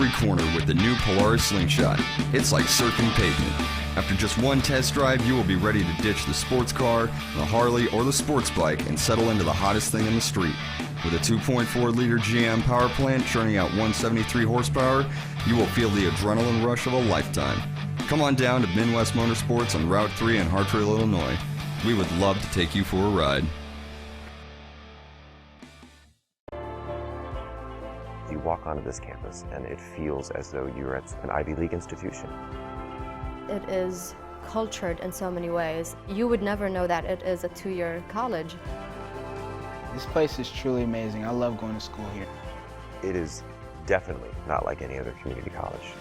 every corner with the new Polaris Slingshot. It's like surfing pavement. After just one test drive, you will be ready to ditch the sports car, the Harley, or the sports bike and settle into the hottest thing in the street. With a 2.4-liter GM power plant churning out 173 horsepower, you will feel the adrenaline rush of a lifetime. Come on down to Midwest Motorsports on Route 3 in Hartfield, Illinois. We would love to take you for a ride. You walk onto this campus and it feels as though you're at an Ivy League institution. It is cultured in so many ways. You would never know that it is a 2-year college. This place is truly amazing. I love going to school here. It is definitely not like any other community college.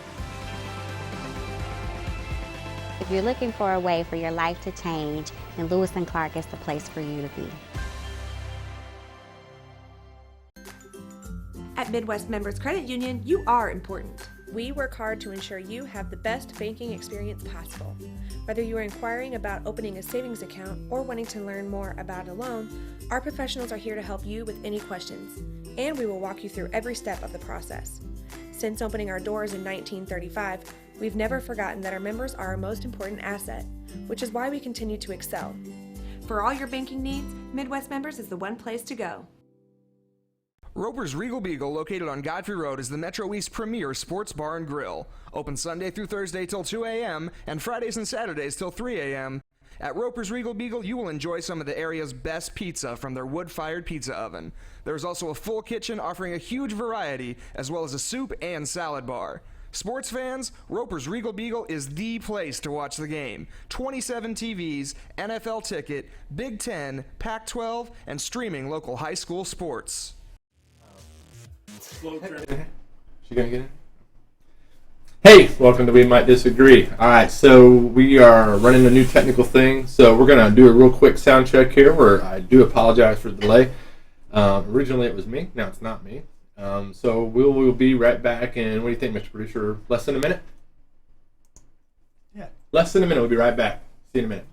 If you're looking for a way for your life to change, then Lewis and Clark is the place for you to be. At Midwest Members Credit Union, you are important. We work hard to ensure you have the best banking experience possible. Whether you are inquiring about opening a savings account or wanting to learn more about a loan, our professionals are here to help you with any questions, and we will walk you through every step of the process. Since opening our doors in 1935, we've never forgotten that our members are our most important asset, which is why we continue to excel. For all your banking needs, Midwest Members is the one place to go. Roper's Regal Beagle, located on Godfrey Road, is the Metro East premier sports bar and grill. Open Sunday through Thursday till 2 a.m. and Fridays and Saturdays till 3 a.m. At Roper's Regal Beagle, you will enjoy some of the area's best pizza from their wood-fired pizza oven. There is also a full kitchen offering a huge variety, as well as a soup and salad bar. Sports fans, Roper's Regal Beagle is the place to watch the game. 27 TVs, NFL ticket, Big Ten, Pac-12, and streaming local high school sports. She gonna get it? Hey, welcome to We Might Disagree. All right, so we are running a new technical thing, so we're gonna do a real quick sound check here. Where I do apologize for the delay. Originally it was me, now it's not me. So we'll be right back. And what do you think, Mr. Producer? Less than a minute? Yeah, less than a minute. We'll be right back. See you in a minute.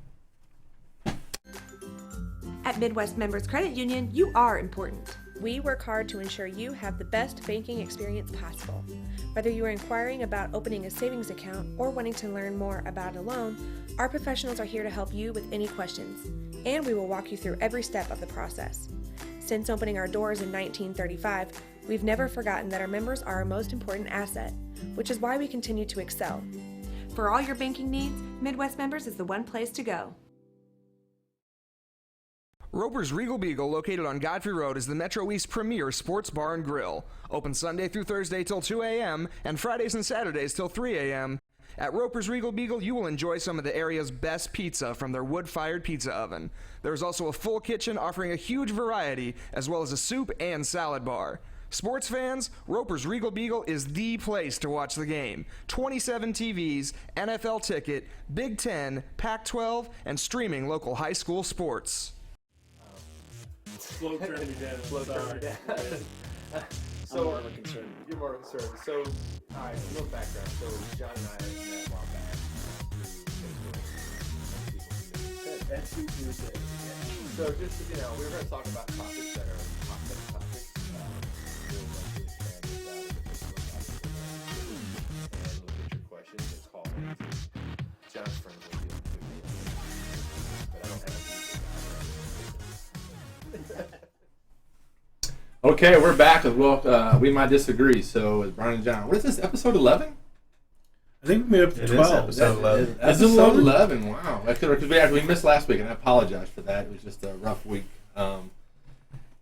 At Midwest Members Credit Union, you are important. We work hard to ensure you have the best banking experience possible. Whether you are inquiring about opening a savings account or wanting to learn more about a loan, our professionals are here to help you with any questions, and we will walk you through every step of the process. Since opening our doors in 1935, we've never forgotten that our members are our most important asset, which is why we continue to excel. For all your banking needs, Midwest Members is the one place to go. Roper's Regal Beagle, located on Godfrey Road, is the Metro East premier sports bar and grill. Open Sunday through Thursday till 2 a.m. and Fridays and Saturdays till 3 a.m. At Roper's Regal Beagle, you will enjoy some of the area's best pizza from their wood-fired pizza oven. There is also a full kitchen offering a huge variety, as well as a soup and salad bar. Sports fans, Roper's Regal Beagle is the place to watch the game. 27 TVs, NFL ticket, Big Ten, Pac-12, and streaming local high school sports. Slow turn you down. Slow turn you down. So, I'm more of a concern. You're more concerned. So, all right, a little background. So, John and I met a while back through Facebook. That's who you say. So, just, we were going to talk about topics that are hot button topics. We'll like to expand this out and look at your questions and call me. John's friend will be able to do it. But I don't have a Okay, we're back as well. We Might Disagree. So, with Brian and John, what is this, episode 11? I think we made up to 12. Episode 11. Episode 11, wow. Because we missed last week, and I apologize for that. It was just a rough week. Had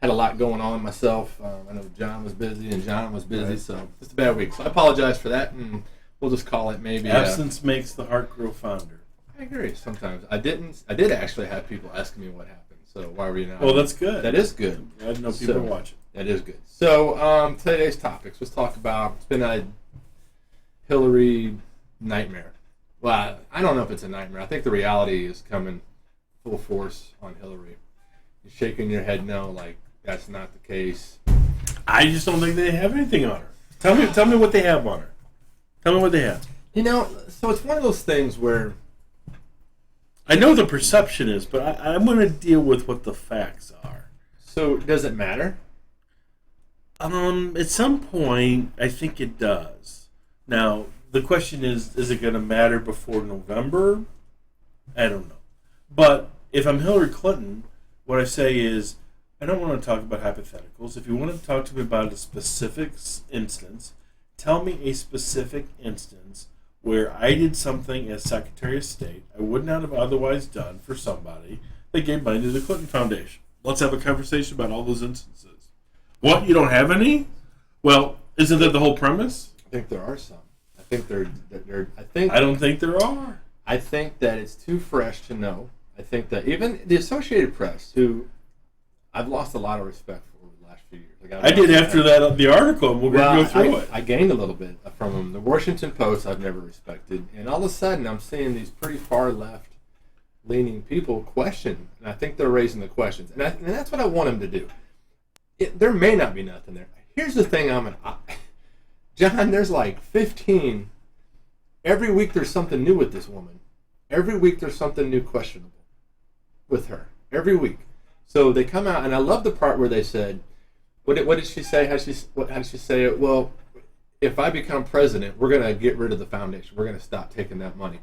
a lot going on myself. I know John was busy, and John was busy, so just a bad week. So, I apologize for that, and we'll just call it maybe... Absence makes the heart grow fonder. I agree, sometimes. I did actually have people asking me what happened. So why were you not? Well, that's good. That is good. I know people watch it. That is good. So today's topics. Let's talk about. It's been a Hillary nightmare. Well, I don't know if it's a nightmare. I think the reality is coming full force on Hillary. You're shaking your head no, like that's not the case. I just don't think they have anything on her. Tell me what they have on her. Tell me what they have. So it's one of those things where I know the perception is, but I'm going to deal with what the facts are. So does it matter? At some point, I think it does. Now, the question is it going to matter before November? I don't know. But if I'm Hillary Clinton, what I say is, I don't want to talk about hypotheticals. If you want to talk to me about a specific instance, tell me a specific instance where I did something as Secretary of State I would not have otherwise done for somebody that gave money to the Clinton Foundation. Let's have a conversation about all those instances. What? You don't have any? Well, isn't that the whole premise? I think there are some. I don't think there are. I think that it's too fresh to know. I think that even the Associated Press, who I've lost a lot of respect for over the last few years. I did after that the article, and we're going to go through it. I gained a little bit from them. The Washington Post I've never respected. And all of a sudden I'm seeing these pretty far left leaning people question. And I think they're raising the questions. And that's what I want them to do. There may not be nothing there. Here's the thing John, there's like 15. Every week there's something new with this woman. Every week there's something new questionable with her. Every week. So they come out, and I love the part where they said, what did she say? How did she say it? Well, if I become president, we're going to get rid of the foundation. We're going to stop taking that money.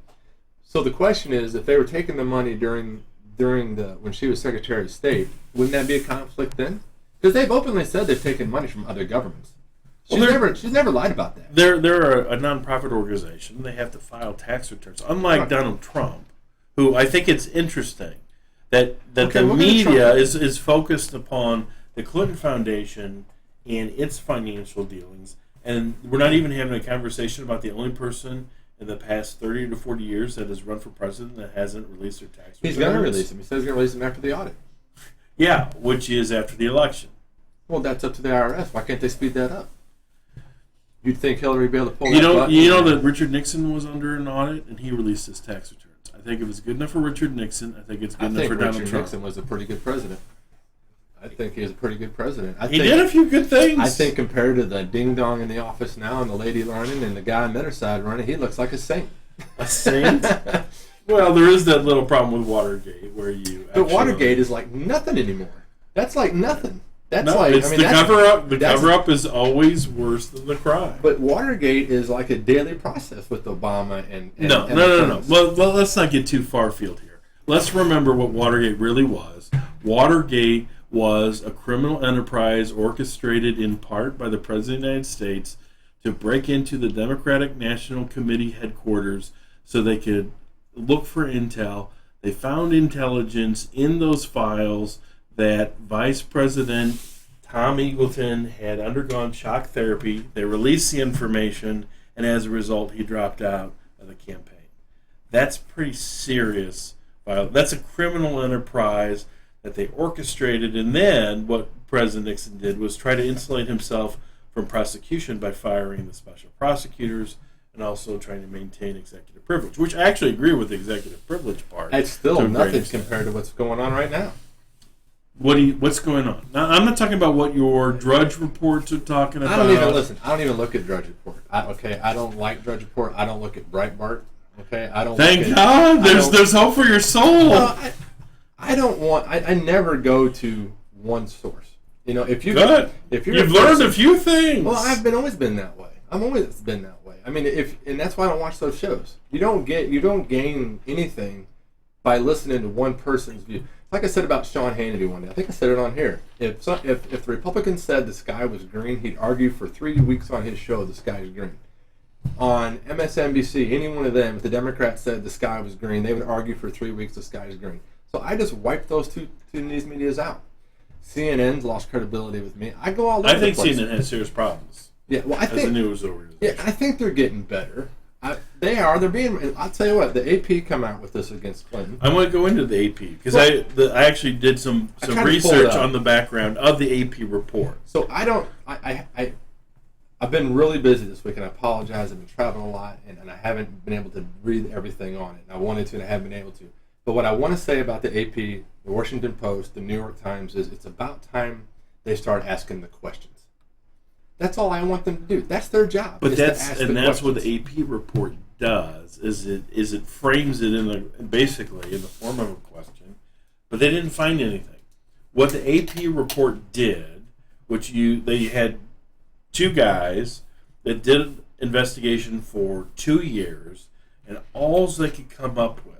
So the question is, if they were taking the money during when she was Secretary of State, wouldn't that be a conflict then? Because they've openly said they've taken money from other governments. She's never lied about that. They're a nonprofit organization. They have to file tax returns. Unlike Donald Trump, who I think it's interesting that the media is focused upon the Clinton Foundation and its financial dealings, and we're not even having a conversation about the only person in the past 30 to 40 years that has run for president that hasn't released their tax returns. He's going to release them. He says he's going to release them after the audit. Yeah, which is after the election. Well, that's up to the IRS. Why can't they speed that up? You'd think Hillary would be able to pull that button. You know that Richard Nixon was under an audit, and he released his tax returns. I think if it's good enough for Richard Nixon, I think it's good enough for Donald Trump. Richard Nixon was a pretty good president. I think he was a pretty good president. He did a few good things. I think compared to the ding-dong in the office now and the lady running and the guy on the other side running, he looks like a saint. A saint? Well, there is that little problem with Watergate where you But Watergate is like nothing anymore. That's like nothing. That's the cover-up. The cover-up is always worse than the crime. But Watergate is like a daily process with Obama and No. Well, let's not get too far afield here. Let's remember what Watergate really was. Watergate was a criminal enterprise orchestrated in part by the President of the United States to break into the Democratic National Committee headquarters so they could look for intel. They found intelligence in those files that Vice President Tom Eagleton had undergone shock therapy. They released the information, and as a result, he dropped out of the campaign. That's pretty serious. That's a criminal enterprise that they orchestrated, and then what President Nixon did was try to insulate himself from prosecution by firing the special prosecutors and also trying to maintain executive privilege, which I actually agree with the executive privilege part. It's still nothing compared to what's going on right now. What's going on? Now, I'm not talking about what your Drudge reports are talking about. I don't even look at Drudge Report. I don't like Drudge Report. I don't look at Breitbart. Okay, I don't. Thank God. There's hope for your soul. No, I don't want. I never go to one source. You know, if you've learned a few things. Well, I've always been that way. I've always been that way. I mean, and that's why I don't watch those shows. You don't gain anything by listening to one person's view. Like I said about Sean Hannity one day, I think I said it on here. If the Republican said the sky was green, he'd argue for 3 weeks on his show the sky is green. On MSNBC, any one of them, if the Democrats said the sky was green, they would argue for 3 weeks the sky is green. So I just wiped those two news medias out. CNN's lost credibility with me. I go all over the place. I think CNN has serious problems. Yeah, well, I think as a news organization. Yeah, I think they're getting better. They are. They're being. I'll tell you what. The AP come out with this against Clinton. I want to go into the AP because I actually did some research on the background of the AP report. So I don't. I've been really busy this week, and I apologize. I've been traveling a lot, and I haven't been able to read everything on it. And I wanted to, and I haven't been able to. But what I want to say about the AP, the Washington Post, the New York Times is it's about time they start asking the questions. That's all I want them to do. That's their job. But that's what the AP report does. Is it frames it basically in the form of a question, but they didn't find anything. What the AP report did they had two guys that did an investigation for 2 years, and all they could come up with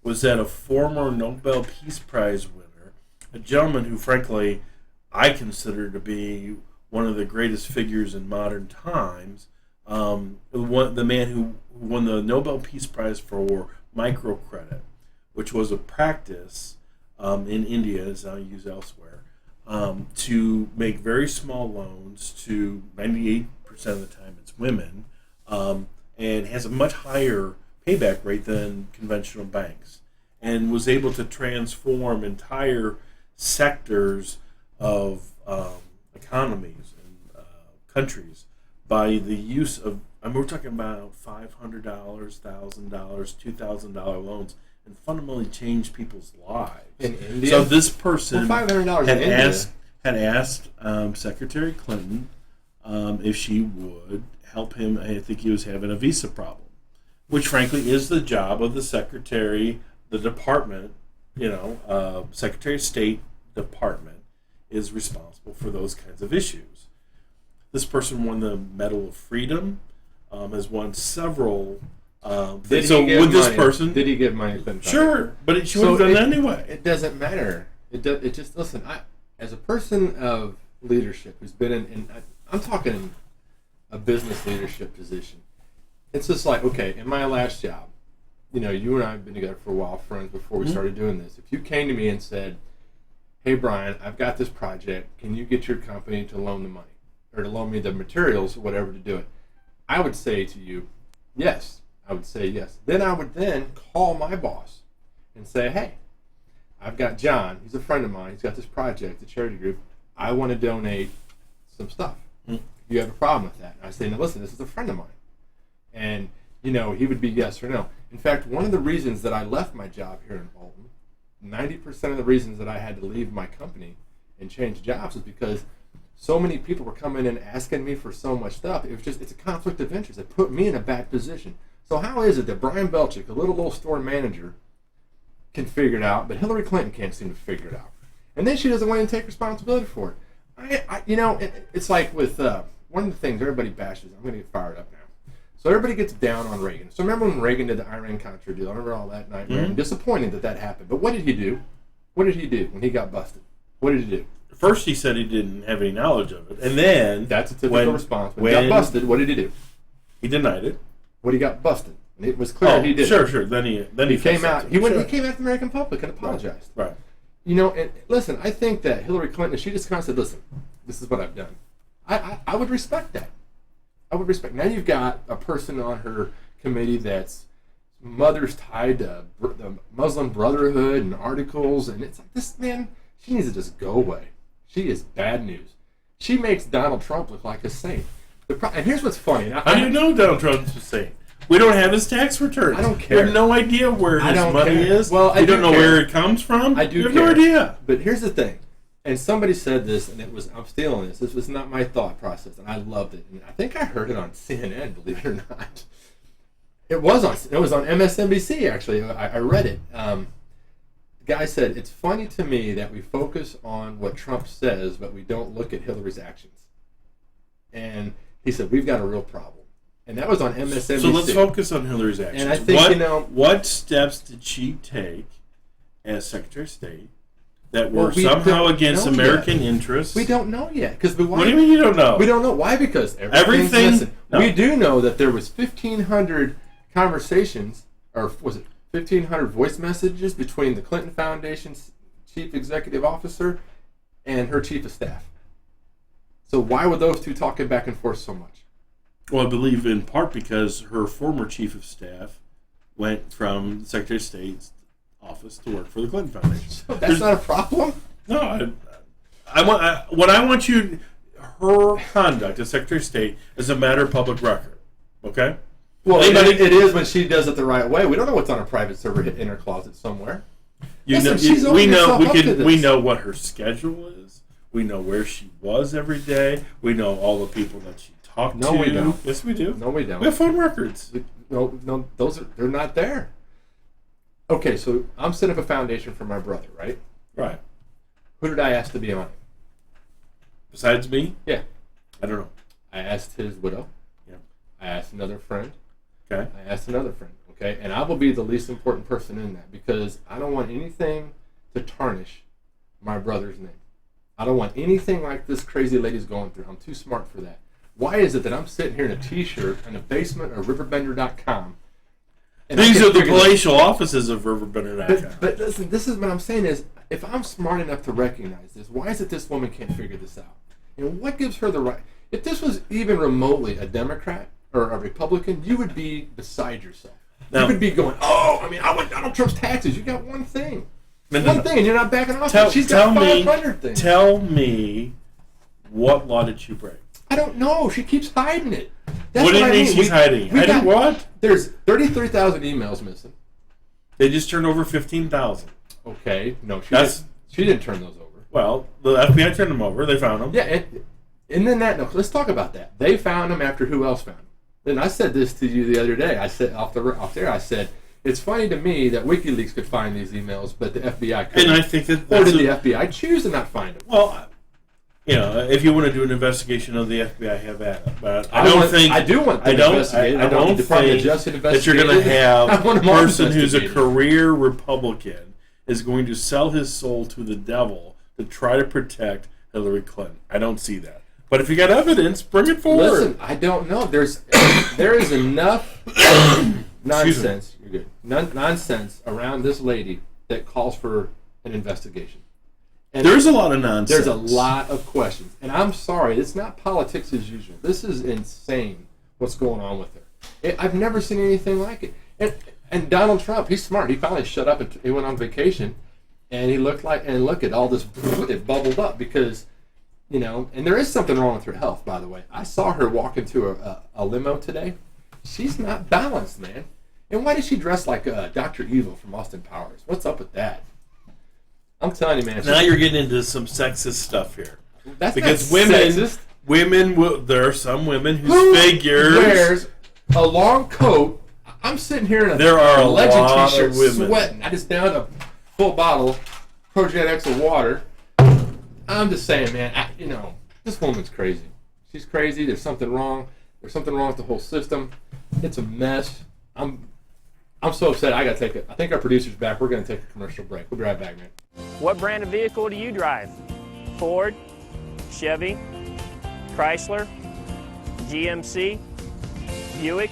was that a former Nobel Peace Prize winner, a gentleman who, frankly, I consider to be one of the greatest figures in modern times, the man who won the Nobel Peace Prize for microcredit, which was a practice in India, as I use elsewhere, to make very small loans to 98% of the time it's women, and has a much higher payback rate than conventional banks, and was able to transform entire sectors of economies and countries by the use of, we're talking about $500, $1,000, $2,000 loans, and fundamentally change people's lives. In India? So this person $500 had in India. asked Secretary Clinton if she would help him. I think he was having a visa problem, which frankly is the job of the secretary, the department, Secretary of State department is responsible for those kinds of issues. This person won the Medal of Freedom, has won several. Did he give money? Sure, but she would have done that anyway. It doesn't matter. It just listen. As a person of leadership who's been I'm talking in a business leadership position. It's just like, okay, in my last job, you and I have been together for a while, friends before we started doing this. If you came to me and said, "Hey Brian, I've got this project. Can you get your company to loan the money or to loan me the materials or whatever to do it?" I would say to you, yes. I would say yes. Then I would call my boss and say, "Hey, I've got John. He's a friend of mine. He's got this project, a charity group. I want to donate some stuff. You have a problem with that?" And I say, "Now listen, this is a friend of mine." And, he would be yes or no. In fact, one of the reasons that I left my job here in Bolton, 90% of the reasons that I had to leave my company and change jobs is because so many people were coming in asking me for so much stuff. It's a conflict of interest. It put me in a bad position. So how is it that Brian Belchick, a little store manager, can figure it out, but Hillary Clinton can't seem to figure it out? And then she doesn't want to take responsibility for it. It's like with one of the things everybody bashes. I'm going to get fired up now. So everybody gets down on Reagan. So remember when Reagan did the Iran-Contra deal? I remember all that nightmare. I'm disappointed that happened. But what did he do? What did he do when he got busted? What did he do? First, he said he didn't have any knowledge of it, and then that's a typical response. When he got busted, what did he do? He denied it. When he got busted, and it was clear he did. Sure. Then he came out. He came out to the American public and apologized. Right. And listen, I think that Hillary Clinton, she just kind of said, "Listen, this is what I've done." I would respect that. I would respect. Now you've got a person on her committee that's mother's tied to the Muslim Brotherhood and articles, and it's like, this man, she needs to just go away. She is bad news. She makes Donald Trump look like a saint. And here's what's funny. How do you know Donald Trump's a saint? We don't have his tax returns. I don't care. We have no idea where his money is. Well, we don't know where it comes from. I do. We have no idea. But here's the thing. And somebody said this, and I'm stealing this. This was not my thought process, and I loved it. And I think I heard it on CNN, believe it or not. It was on MSNBC, actually. I read it. The guy said, "It's funny to me that we focus on what Trump says, but we don't look at Hillary's actions." And he said, "We've got a real problem." And that was on MSNBC. So let's focus on Hillary's actions. And I think, what steps did she take as Secretary of State that were somehow against American interests? We don't know yet. What do you mean you don't know? We don't know. Why? Because everything. Listen, we do know that there was 1,500 conversations, or was it 1,500 voice messages between the Clinton Foundation's chief executive officer and her chief of staff. So why were those two talking back and forth so much? Well, I believe in part because her former chief of staff went from the Secretary of State's office to work for the Clinton Foundation. So that's not a problem? No. Her conduct as Secretary of State is a matter of public record. Okay? Well, it is when she does it the right way. We don't know what's on a private server in her closet somewhere. We know what her schedule is. We know where she was every day. We know all the people that she talked to. No, we don't. Yes, we do. No, we don't. We have phone records. No, they're not there. Okay, so I'm setting up a foundation for my brother, right? Right. Who did I ask to be on it? Besides me? Yeah. I don't know. I asked his widow. Yeah. I asked another friend. Okay. I asked another friend. Okay. And I will be the least important person in that because I don't want anything to tarnish my brother's name. I don't want anything like this crazy lady's going through. I'm too smart for that. Why is it that I'm sitting here in a T-shirt in the basement of RiverBender.com? These are the palatial offices of RiverBender.com. But listen, this is what I'm saying is, if I'm smart enough to recognize this, why is it this woman can't figure this out? You know, what gives her the right? If this was even remotely a Democrat or a Republican, you would be beside yourself. You would be going, oh, I mean, I want Donald Trump's taxes. You got one thing. One thing, and you're not backing off. She's got 500 things. Tell me, what law did she break? I don't know. She keeps hiding it. That's What do you I mean mean. she's hiding? Hiding what? There's 33,000 emails missing. They just turned over 15,000. Okay. No, she didn't turn those over. Well, the FBI turned them over. They found them. Yeah, and then let's talk about that. They found them after who else found them? Then I said this to you the other day. I said off there, I said, it's funny to me that WikiLeaks could find these emails, but the FBI couldn't. And I think that or did the FBI choose to not find them? Well, you know, if you want to do an investigation of the FBI, have at it. But I want think them investigated. I don't think that you're going to have a person who's a career Republican is going to sell his soul to the devil to try to protect Hillary Clinton. I don't see that. But if you got evidence, bring it forward. Listen, I don't know. There is enough nonsense. You're good. Nonsense around this lady that calls for an investigation. And there's a lot of nonsense. There's a lot of questions. And I'm sorry, it's not politics as usual. This is insane what's going on with her. I've never seen anything like it. And Donald Trump, he's smart. He finally shut up and he went on vacation. And he looked like, and look at all this, it bubbled up because, you know, and there is something wrong with her health, by the way. I saw her walk into a limo today. She's not balanced, man. And why does she dress like Dr. Evil from Austin Powers? What's up with that? I'm telling you, man. Now you're getting into some sexist stuff here. That's because not sexist. There are some women whose figures wears a long coat. I'm sitting here in a Legend T-shirt, sweating. I just downed a full bottle Project X of water. I'm just saying, man. This woman's crazy. She's crazy. There's something wrong. There's something wrong with the whole system. It's a mess. I'm so upset. I gotta take it. I think our producer's back. We're gonna take a commercial break. We'll be right back, man. What brand of vehicle do you drive? Ford, Chevy, Chrysler, GMC, Buick,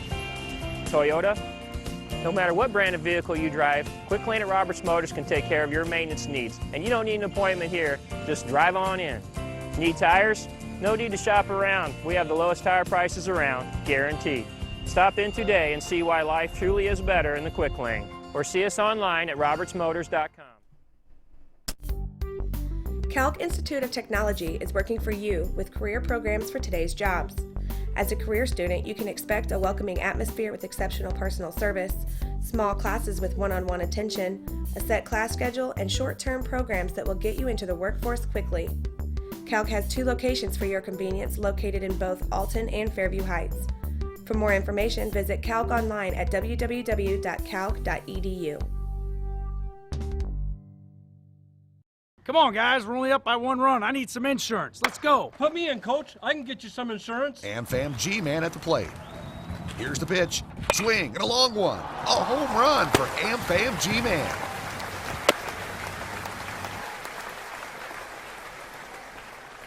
Toyota? No matter what brand of vehicle you drive, Quick Lane at Roberts Motors can take care of your maintenance needs. And you don't need an appointment here. Just drive on in. Need tires? No need to shop around. We have the lowest tire prices around, guaranteed. Stop in today and see why life truly is better in the Quick Lane. Or see us online at RiverBender.com. Calc Institute of Technology is working for you with career programs for today's jobs. As a career student, you can expect a welcoming atmosphere with exceptional personal service, small classes with one-on-one attention, a set class schedule, and short-term programs that will get you into the workforce quickly. Calc has 2 locations for your convenience, located in both Alton and Fairview Heights. For more information, visit Calc online at www.calc.edu. Come on, guys. We're only up by 1 run. I need some insurance. Let's go. Put me in, Coach. I can get you some insurance. AmFam G-Man at the plate. Here's the pitch. Swing and a long one. A home run for AmFam G-Man.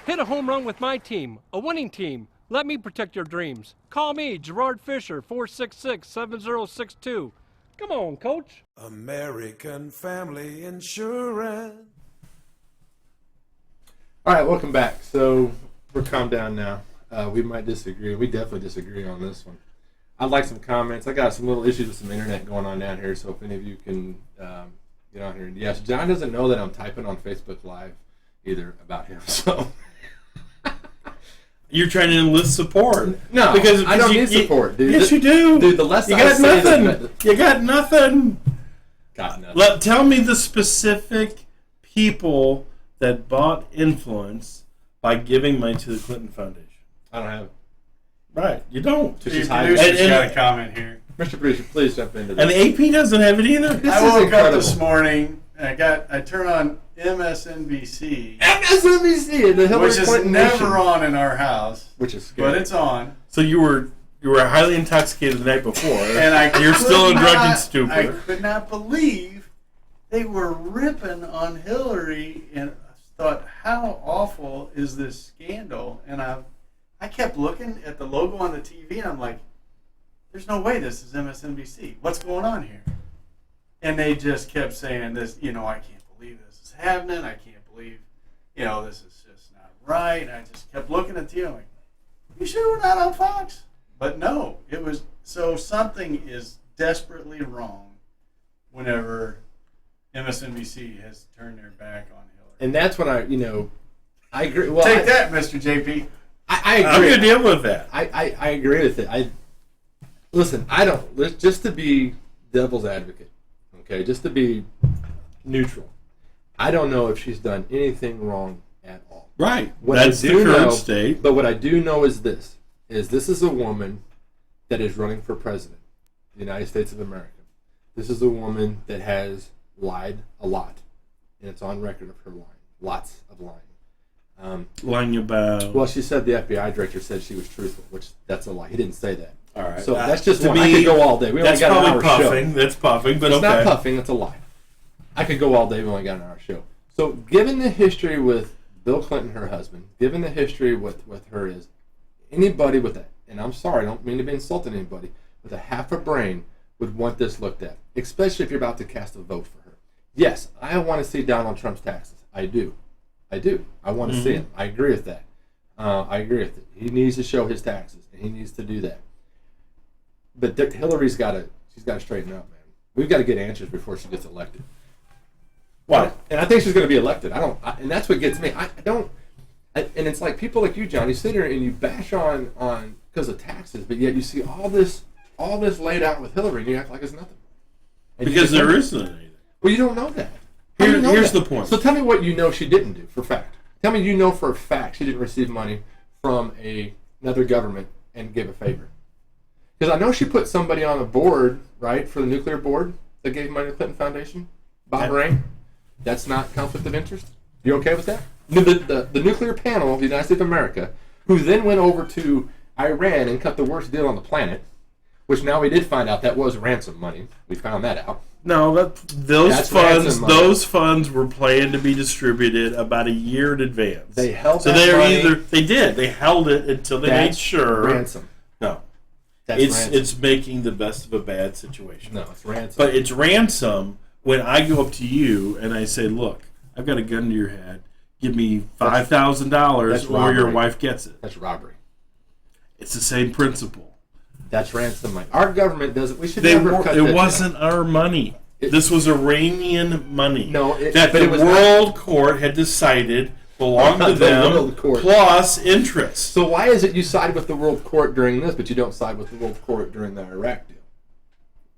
Hit a home run with my team, a winning team. Let me protect your dreams. Call me, Gerard Fisher, 466-7062. Come on, Coach. American Family Insurance. All right, welcome back. So we're calmed down now. We might disagree. We definitely disagree on this one. I'd like some comments. I got some little issues with some internet going on down here, so if any of you can get on here. Yes, John doesn't know that I'm typing on Facebook Live either about him, so... You're trying to enlist support. No, because I don't need support, dude. Yes, you do. Dude, the less you I got say, nothing. You got nothing. Got nothing. Tell me the specific people that bought influence by giving money to the Clinton Foundation. I don't have it. Right, you don't. The producer's got a comment here. Mr. Producer, please jump into this. And the AP doesn't have it either. I woke up this morning and I turn on MSNBC. MSNBC, the Hillary which is Clinton never nation. on in our house. Which is scary. But it's on. So you were highly intoxicated the night before, And you're still in drunken I stupor. could not believe they were ripping on Hillary, and I thought, how awful is this scandal? And I kept looking at the logo on the TV, and I'm like, there's no way this is MSNBC. What's going on here? And they just kept saying this, I can't believe this is happening. I can't believe, this is just not right. And I just kept looking at the TV, like, you sure we're not on Fox? But no, it was, so something is desperately wrong whenever MSNBC has turned their back on Hillary. And that's when I agree. Well, Take that, Mr. JP. I agree. I'm going to deal with that. I agree with it. Listen, just to be devil's advocate, okay, just to be neutral, I don't know if she's done anything wrong at all. Right. What That's I the do current know, state. But what I do know is this is a woman that is running for president of the United States of America. This is a woman that has lied a lot, and it's on record of her lying. Lots of lying. Lying about... Well, she said the FBI director said she was truthful, which that's a lie. He didn't say that. All right. So that's just to one. me, I could go all day. We only that's got an probably hour puffing. show. That's puffing, but it's okay. not puffing. It's a lie. I could go all day. We only got an hour show. So given the history with Bill Clinton, her husband, given the history with her is, anybody with that, and I'm sorry, I don't mean to be insulting anybody, with a half a brain would want this looked at, especially if you're about to cast a vote for her. Yes, I want to see Donald Trump's taxes. I do. I want to see him. I agree with that. I agree with it. He needs to show his taxes, and he needs to do that. But Hillary's got to straighten up, man. We've got to get answers before she gets elected. What? And I think she's going to be elected. And that's what gets me. And it's like people like you, John. You sit here and you bash on because of taxes, but yet you see all this laid out with Hillary, and you act like it's nothing. And Because there isn't anything. Well, you don't know that. Here's the point. So tell me what you know she didn't do for fact. Tell me you know for a fact she didn't receive money from another government and give a favor. Because I know she put somebody on a board, right, for the nuclear board that gave money to the Clinton Foundation, Bob Rain. That's not conflict of interest? You okay with that? The nuclear panel of the United States of America, who then went over to Iran and cut the worst deal on the planet, which now we did find out that was ransom money. We found that out. No, those funds were planned to be distributed about a year in advance. They held so that money. They held it until they made sure. Ransom. No. That's ransom. It's making the best of a bad situation. No, it's ransom. But it's ransom when I go up to you and I say, look, I've got a gun to your head. Give me $5,000 or your wife gets it. That's robbery. It's the same principle. That's ransom money. Our government doesn't. We should never cut that. It wasn't our money. This was Iranian money. No, that the World Court had decided belonged to them, plus interest. So why is it you side with the World Court during this, but you don't side with the World Court during the Iraq deal?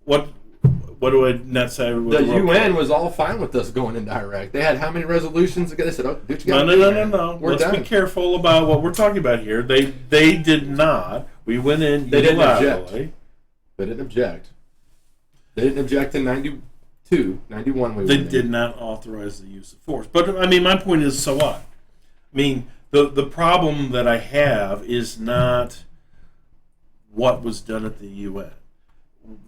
What do I not side with? The UN was all fine with us going into Iraq. They had how many resolutions? They said, "Oh, do what you got." No. Let's be careful about what we're talking about here. They did not. We went in. They didn't object. They didn't object. They didn't object in 92, 91. They did not authorize the use of force. But I mean, my point is, so what? I mean, the problem that I have is not what was done at the UN.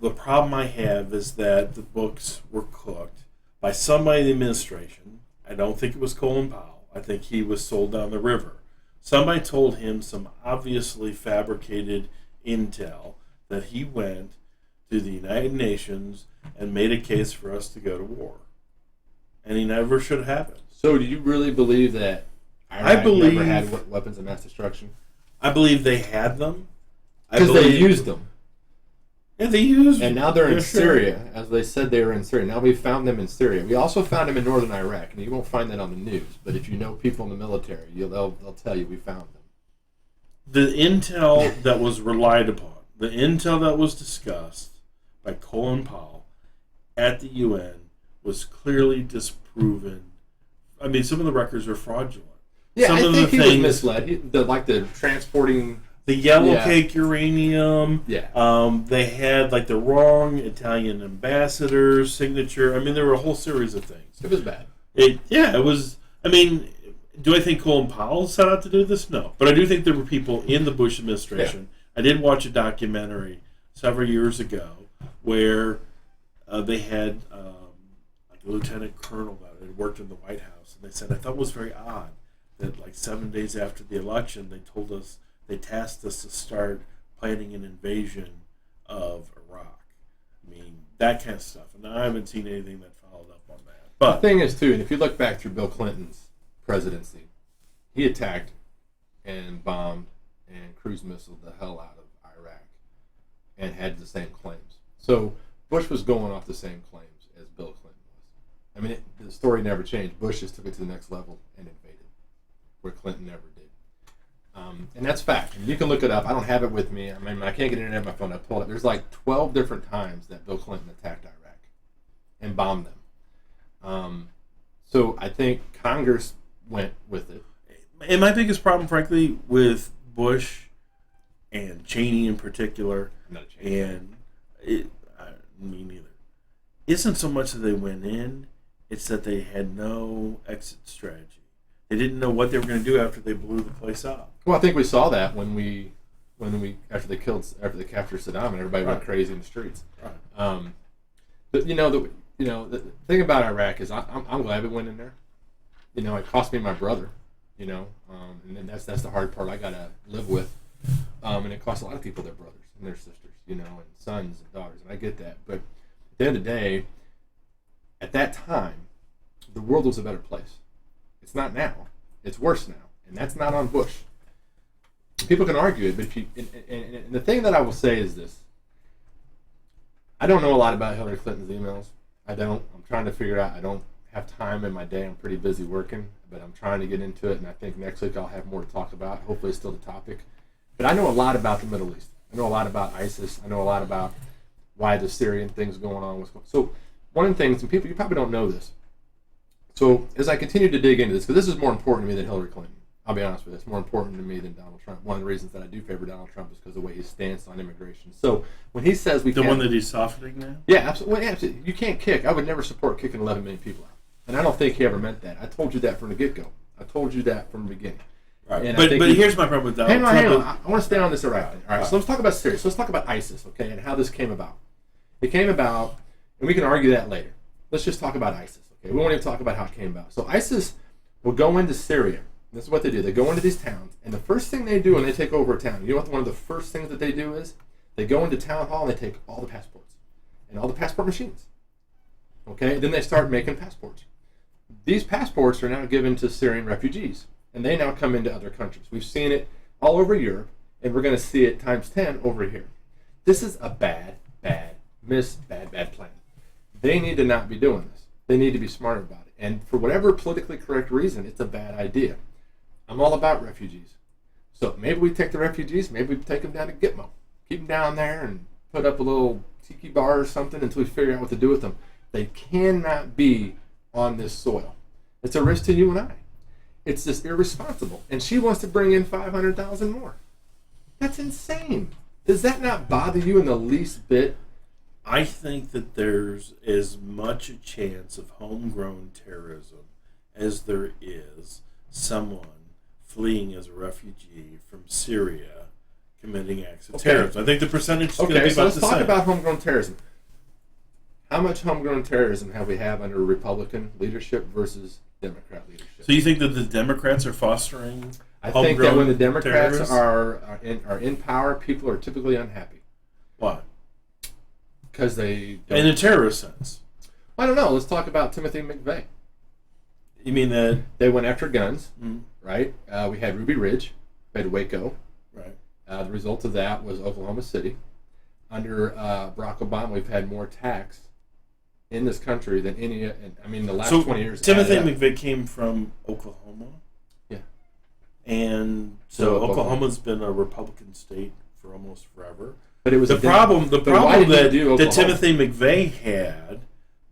The problem I have is that the books were cooked by somebody in the administration. I don't think it was Colin Powell. I think he was sold down the river. Somebody told him some obviously fabricated intel that he went to the United Nations and made a case for us to go to war. And he never should have happened. So do you really believe that Iraq never had weapons of mass destruction? I believe they had them. Because they used them. Yeah, they used them. And now they're in Syria, as they said they were in Syria. Now we found them in Syria. We also found them in northern Iraq, and you won't find that on the news. But if you know people in the military, they'll tell you we found them. The intel that was relied upon, the intel that was discussed by Colin Powell at the UN was clearly disproven. I mean, some of the records are fraudulent. Yeah, some I of think the he things, was misled. The transporting The yellow cake uranium. Yeah. They had like the wrong Italian ambassador's signature. I mean, there were a whole series of things. It was bad. It was. I mean, do I think Colin Powell set out to do this? No. But I do think there were people in the Bush administration. I did watch a documentary several years ago where they had like a lieutenant colonel that had worked in the White House, and they said, I thought it was very odd that like 7 days after the election, they tasked us to start planning an invasion of Iraq. I mean, that kind of stuff. And I haven't seen anything that followed up on that. But the thing is, too, and if you look back through Bill Clinton's presidency, he attacked and bombed and cruise missiled the hell out of Iraq and had the same claims. So Bush was going off the same claims as Bill Clinton was. I mean, the story never changed. Bush just took it to the next level and invaded, where Clinton never did. And that's fact. And you can look it up. I don't have it with me. I mean, I can't get internet on my phone. I pulled it. There's like 12 different times that Bill Clinton attacked Iraq and bombed them. So I think Congress went with it. And my biggest problem, frankly, with Bush and Cheney in particular, me neither, isn't so much that they went in, it's that they had no exit strategy. They didn't know what they were going to do after they blew the place up. Well, I think we saw that when after they captured Saddam and everybody went crazy in the streets. Right. But the thing about Iraq is I'm glad we went in there. It cost me my brother. And then that's the hard part I gotta live with. And it costs a lot of people their brothers and their sisters, and sons and daughters, and I get that. But at the end of the day, at that time, the world was a better place. It's not now. It's worse now, and that's not on Bush. People can argue it, but and the thing that I will say is this: I don't know a lot about Hillary Clinton's emails. I don't. I'm trying to figure out. I don't have time in my day. I'm pretty busy working, but I'm trying to get into it, and I think next week I'll have more to talk about. Hopefully it's still the topic. But I know a lot about the Middle East. I know a lot about ISIS. I know a lot about why the Syrian thing's going on. So one of the things, and people, you probably don't know this. So as I continue to dig into this, because this is more important to me than Hillary Clinton. I'll be honest with you. It's more important to me than Donald Trump. One of the reasons that I do favor Donald Trump is because of the way he stands on immigration. So when he says the one that he's softening now? Yeah, absolutely. Well, absolutely. You can't kick. I would never support kicking 11 million people out. And I don't think he ever meant that. I told you that from the get-go. I told you that from the beginning. Right. But here's my problem with Donald Trump. Hang on. I want to stay on this right. All right. So let's talk about Syria. So let's talk about ISIS, okay, and how this came about. It came about, and we can argue that later. Let's just talk about ISIS, okay? We won't even talk about how it came about. So ISIS will go into Syria. This is what they do. They go into these towns, and the first thing they do when they take over a town, you know what one of the first things that they do is? They go into town hall and they take all the passports and all the passport machines. Okay? Then they start making passports. These passports are now given to Syrian refugees, and they now come into other countries. We've seen it all over Europe, and we're going to see it times 10 over here. This is a bad plan. They need to not be doing this. They need to be smart about it. And for whatever politically correct reason, it's a bad idea. I'm all about refugees. So maybe we take the refugees, maybe we take them down to Gitmo. Keep them down there and put up a little tiki bar or something until we figure out what to do with them. They cannot be on this soil. It's a risk to you and I. It's just irresponsible. And she wants to bring in 500,000 more. That's insane. Does that not bother you in the least bit? I think that there's as much a chance of homegrown terrorism as there is someone fleeing as a refugee from Syria committing acts of terrorism. I think the percentage is going to be about the same. So let's talk about homegrown terrorism. How much homegrown terrorism have we had under Republican leadership versus Democrat leadership? So you think that the Democrats are fostering I think that when the Democrats are in power, people are typically unhappy. Why? Because they don't. In a terrorist sense. I don't know. Let's talk about Timothy McVeigh. You mean that they went after guns, right? We had Ruby Ridge, we had Waco. Right. The result of that was Oklahoma City. Under Barack Obama, we've had more attacks in this country than any. The last 20 years. Timothy McVeigh came from Oklahoma. Yeah. And so Oklahoma's been a Republican state for almost forever. But it was the problem that Timothy McVeigh had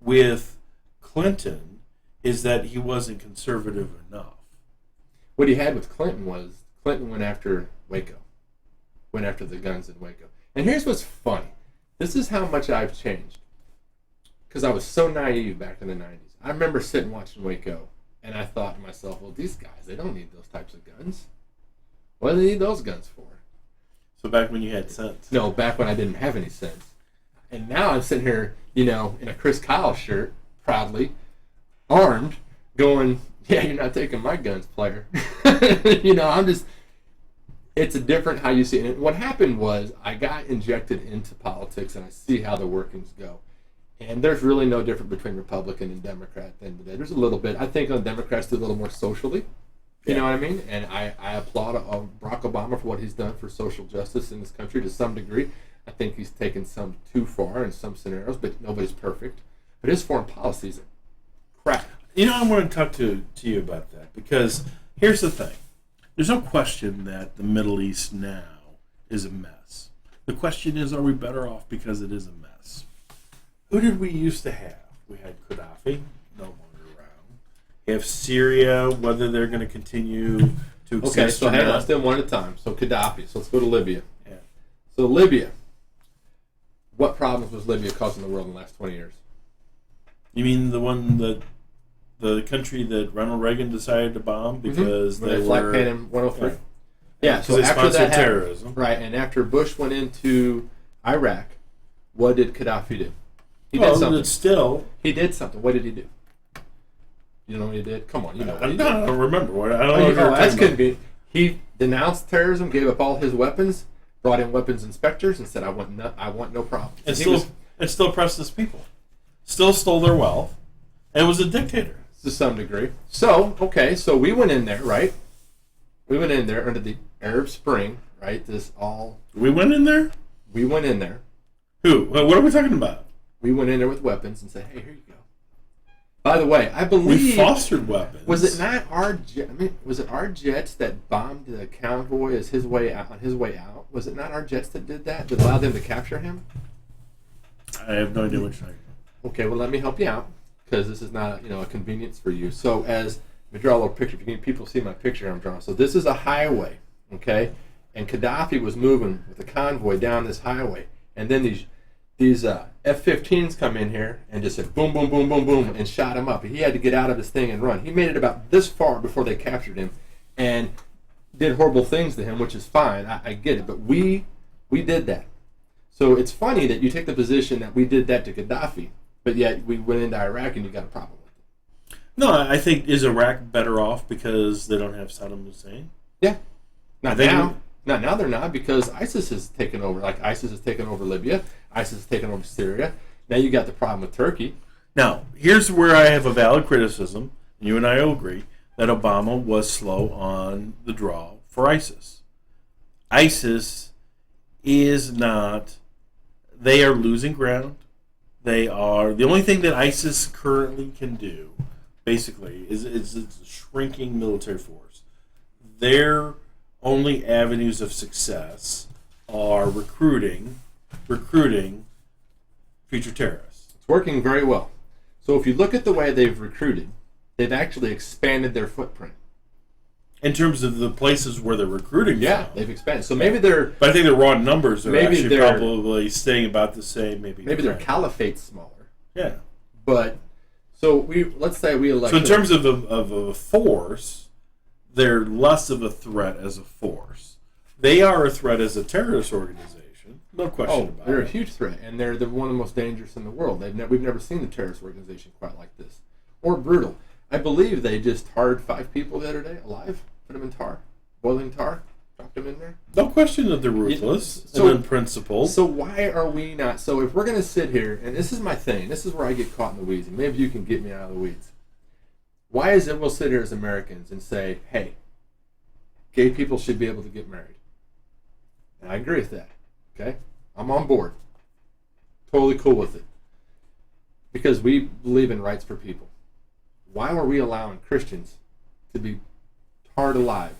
with Clinton is that he wasn't conservative enough. What he had with Clinton was Clinton went after Waco. went after the guns in Waco. And here's what's funny. This is how much I've changed. Because I was so naive back in the 90s. I remember sitting watching Waco, and I thought to myself, well, these guys, they don't need those types of guns. What do they need those guns for? So back when you had sense. No, back when I didn't have any sense. And now I'm sitting here, in a Chris Kyle shirt, proudly, armed, going, yeah, you're not taking my guns, player. I'm just, it's a different how you see it. And what happened was I got injected into politics, and I see how the workings go. And there's really no difference between Republican and Democrat at the end of the day. There's a little bit. I think the Democrats do a little more socially. You know what I mean? And I applaud Barack Obama for what he's done for social justice in this country to some degree. I think he's taken some too far in some scenarios, but nobody's perfect. But his foreign policy is crap. I want to talk to you about that, because here's the thing. There's no question that the Middle East now is a mess. The question is, are we better off because it is a mess? Who did we used to have? We had Gaddafi, no longer around. We have Syria, whether they're going to continue to exist. Okay, so or hang on, not. let's do them one at a time. So Gaddafi, so let's go to Libya. Yeah. So Libya, what problems was Libya causing the world in the last 20 years? You mean the one that the country that Ronald Reagan decided to bomb because When they flag were painted in 103? Yeah. Yeah, Because so they after sponsored that happened, terrorism. right, and after Bush went into Iraq, what did Gaddafi do? He Well, did something. it's still- He did something. What did he do? You know what he did? Come on, you know what he did. I don't remember. I don't know what you're that's talking about. convenient. He denounced terrorism, gave up all his weapons, brought in weapons inspectors, and said, I want no problems. And He still oppressed his people. Still stole their wealth. And was a dictator. To some degree. So we went in there, right? We went in there under the Arab Spring, right? We went in there? We went in there. Who? What are we talking about? We went in there with weapons and said, hey, here you go. By the way, I believe We fostered weapons. Was it not was it our jets that bombed the convoy on his way out? Was it not our jets that did that allowed them to capture him? I have no idea what you're talking about. Okay, well, let me help you out, because this is not a convenience for you. So let me draw a little picture. If you can people see my picture I'm drawing. So this is a highway, okay? And Gaddafi was moving with a convoy down this highway. And then these F-15s come in here and just said boom, boom, boom, boom, boom, and shot him up. He had to get out of his thing and run. He made it about this far before they captured him and did horrible things to him, which is fine. I get it. But we did that. So it's funny that you take the position that we did that to Gaddafi, but yet we went into Iraq and you got a problem with it. No, I think, is Iraq better off because they don't have Saddam Hussein? Yeah. Not now they're not, because ISIS has taken over. Like ISIS has taken over Libya. ISIS has taken over Syria. Now you got the problem with Turkey. Now, here's where I have a valid criticism, and you and I will agree, that Obama was slow on the draw for ISIS. ISIS is not... They are losing ground. They are... The only thing that ISIS currently can do, basically, is it's a shrinking military force. Their only avenues of success are recruiting future terrorists. It's working very well. So if you look at the way they've recruited, they've actually expanded their footprint. In terms of the places where they're recruiting Yeah, from. they've expanded. So maybe they're... But I think the raw numbers are maybe actually they're- probably staying about the same. Maybe their caliphate's smaller. Yeah. But, so let's say we elect... So in terms of a force, they're less of a threat as a force. They are a threat as a terrorist organization. No question about it. They're a huge threat, and they're one of the most dangerous in the world. We've never seen a terrorist organization quite like this. Or brutal. I believe they just tarred 5 people the other day, alive, put them in tar, boiling tar, dropped them in there. No question that they're ruthless and unprincipled. So why are we not... So if we're going to sit here, and this is my thing, this is where I get caught in the weeds, and maybe you can get me out of the weeds. Why is it we'll sit here as Americans and say, hey, gay people should be able to get married? And I agree with that. Okay? I'm on board. Totally cool with it. Because we believe in rights for people. Why were we allowing Christians to be tarred alive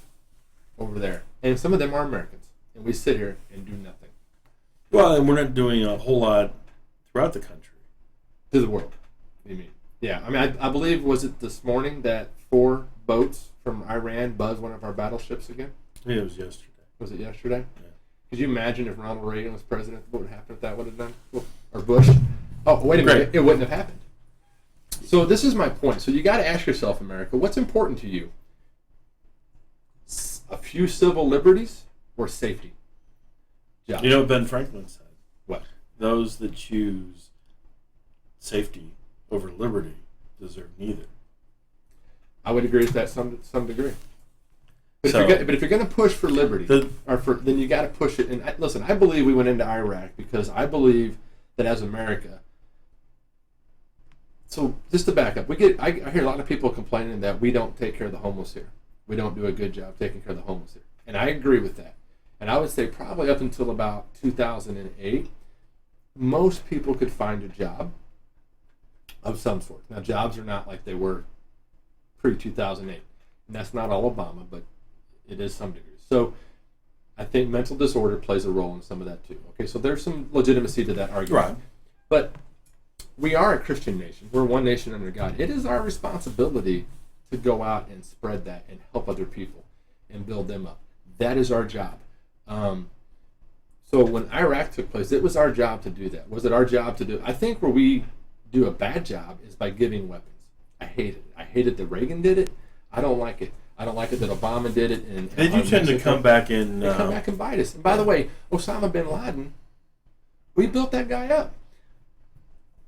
over there? And some of them are Americans. And we sit here and do nothing. Well, and we're not doing a whole lot throughout the country. To the world, you mean? Yeah. I mean, I believe, was it this morning that 4 boats from Iran buzzed one of our battleships again? Yeah, it was yesterday. Was it yesterday? Yeah. Could you imagine if Ronald Reagan was president? What would happen if that would have done? Or Bush? Oh, wait a minute. It wouldn't have happened. So this is my point. So you got to ask yourself, America, what's important to you? A few civil liberties or safety? You know what Ben Franklin said? What? Those that choose safety over liberty deserve neither. I would agree with that to some degree. But, So, if you're going to push for liberty, then you got to push it. And listen, I believe we went into Iraq because I believe that as America. So just to back up, I hear a lot of people complaining that we don't take care of the homeless here. We don't do a good job taking care of the homeless here, and I agree with that. And I would say probably up until about 2008, most people could find a job of some sort. Now, jobs are not like they were pre-2008, and that's not all Obama, but it is some degree. So I think mental disorder plays a role in some of that too. Okay, so there's some legitimacy to that argument. Right. But we are a Christian nation. We're one nation under God. It is our responsibility to go out and spread that and help other people and build them up. That is our job. So when Iraq took place, it was our job to do that. Was it our job to do? I think where we do a bad job is by giving weapons. I hate it. I hate it that Reagan did it. I don't like it. I don't like it that Obama did it. And they do tend to come back and come back and bite us. And by the way, Osama bin Laden, we built that guy up.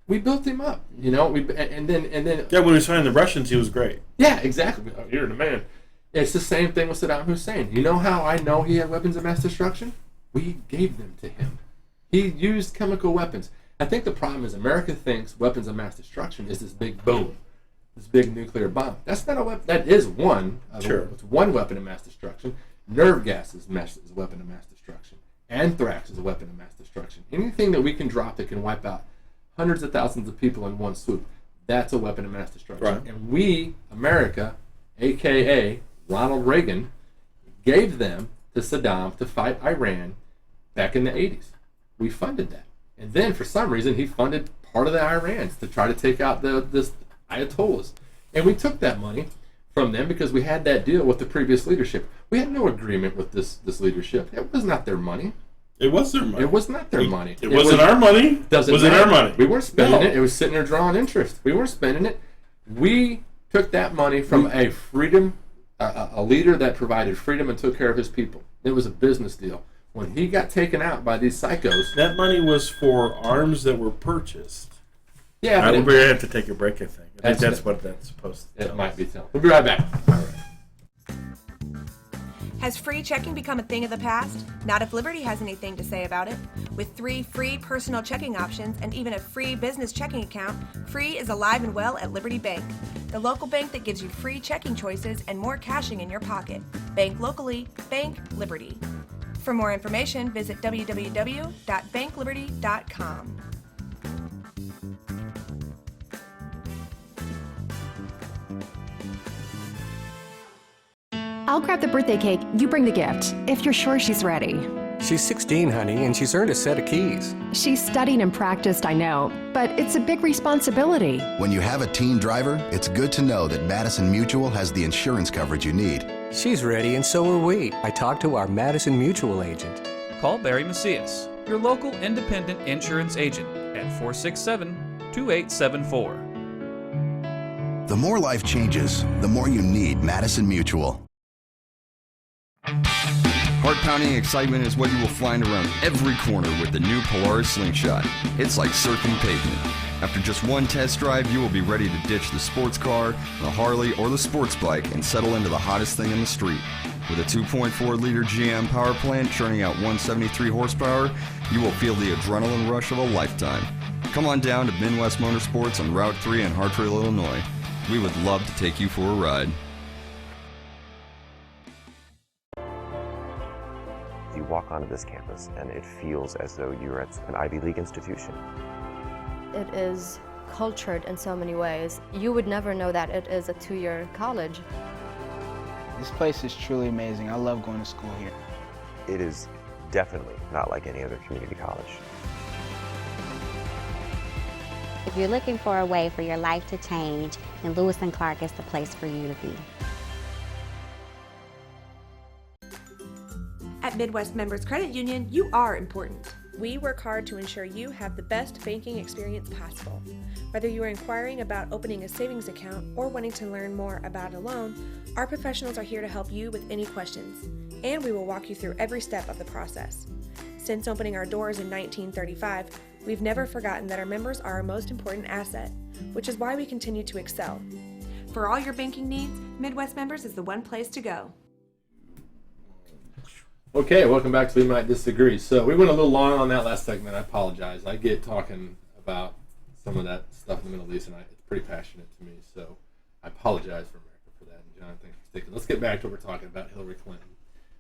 We built him up, you know. And then yeah, when we was fighting the Russians, he was great. Yeah, exactly. Oh, you're the man. It's the same thing with Saddam Hussein. You know how I know he had weapons of mass destruction? We gave them to him. He used chemical weapons. I think the problem is America thinks weapons of mass destruction is this big boom, this big nuclear bomb. That's not a weapon. That is one. Sure. It's one weapon of mass destruction. Nerve gas is a weapon of mass destruction. Anthrax is a weapon of mass destruction. Anything that we can drop that can wipe out hundreds of thousands of people in one swoop, that's a weapon of mass destruction. Right. And we, America, a.k.a. Ronald Reagan, gave them to Saddam to fight Iran back in the 80s. We funded that. And then, for some reason, he funded part of the Irans to try to take out this Ayatollahs. And we took that money from them because we had that deal with the previous leadership. We had no agreement with this leadership. It was not their money. It was their money. It was not their money. It wasn't our money. Was it our money? We weren't spending it. It was sitting there drawing interest. We weren't spending it. We took that money from a leader that provided freedom and took care of his people. It was a business deal. When he got taken out by these psychos, that money was for arms that were purchased. Yeah, we're going to have to take a break, I think. I think that's what that's supposed to tell. It might be telling. We'll be right back. All right. Has free checking become a thing of the past? Not if Liberty has anything to say about it. With 3 free personal checking options and even a free business checking account, free is alive and well at Liberty Bank, the local bank that gives you free checking choices and more cashing in your pocket. Bank locally, bank Liberty. For more information, visit www.bankliberty.com. I'll grab the birthday cake, you bring the gift, if you're sure she's ready. She's 16, honey, and she's earned a set of keys. She's studied and practiced, I know, but it's a big responsibility. When you have a teen driver, it's good to know that Madison Mutual has the insurance coverage you need. She's ready, and so are we. I talked to our Madison Mutual agent. Call Barry Macias, your local independent insurance agent, at 467-2874. The more life changes, the more you need Madison Mutual. Heart-pounding excitement is what you will find around every corner with the new Polaris Slingshot. It's like surfing pavement. After just one test drive, you will be ready to ditch the sports car, the Harley, or the sports bike and settle into the hottest thing in the street. With a 2.4-liter GM power plant churning out 173 horsepower, you will feel the adrenaline rush of a lifetime. Come on down to Midwest Motorsports on Route 3 in Hartford, Illinois. We would love to take you for a ride. You walk onto this campus and it feels as though you're at an Ivy League institution. It is cultured in so many ways. You would never know that it is a 2-year college. This place is truly amazing. I love going to school here. It is definitely not like any other community college. If you're looking for a way for your life to change, then Lewis and Clark is the place for you to be. At At Midwest Members Credit Union, you are important. We work hard to ensure you have the best banking experience possible. Whether you are inquiring about opening a savings account or wanting to learn more about a loan, our professionals are here to help you with any questions, and we will walk you through every step of the process. Since opening our doors in 1935, we've never forgotten that our members are our most important asset, which is why we continue to excel. For all your banking needs, Midwest Members is the one place to go. Okay, welcome back to We Might Disagree. So we went a little long on that last segment. I apologize. I get talking about some of that stuff in the Middle East, and it's pretty passionate to me. So I apologize for America for that. And John, thanks for sticking. Let's get back to what we're talking about, Hillary Clinton.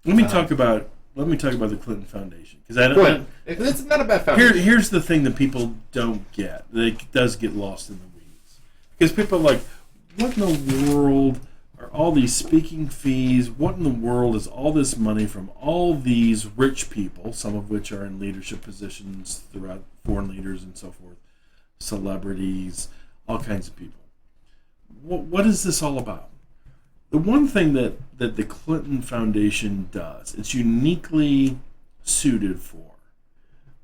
Let me talk about the Clinton Foundation, because it's not a bad foundation. Here's the thing that people don't get. It does get lost in the weeds, because people are like, what in the world are all these speaking fees? What in the world is all this money from all these rich people, some of which are in leadership positions throughout, foreign leaders and so forth, celebrities, all kinds of people? What is this all about? The one thing that the Clinton Foundation does, it's uniquely suited for,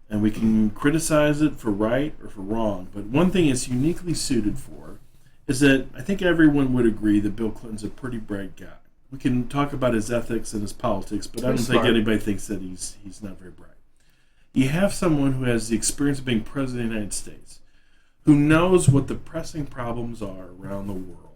and we can criticize it for right or for wrong, but one thing it's uniquely suited for is that I think everyone would agree that Bill Clinton's a pretty bright guy. We can talk about his ethics and his politics, but I don't think anybody thinks that he's not very bright. You have someone who has the experience of being president of the United States, who knows what the pressing problems are around the world.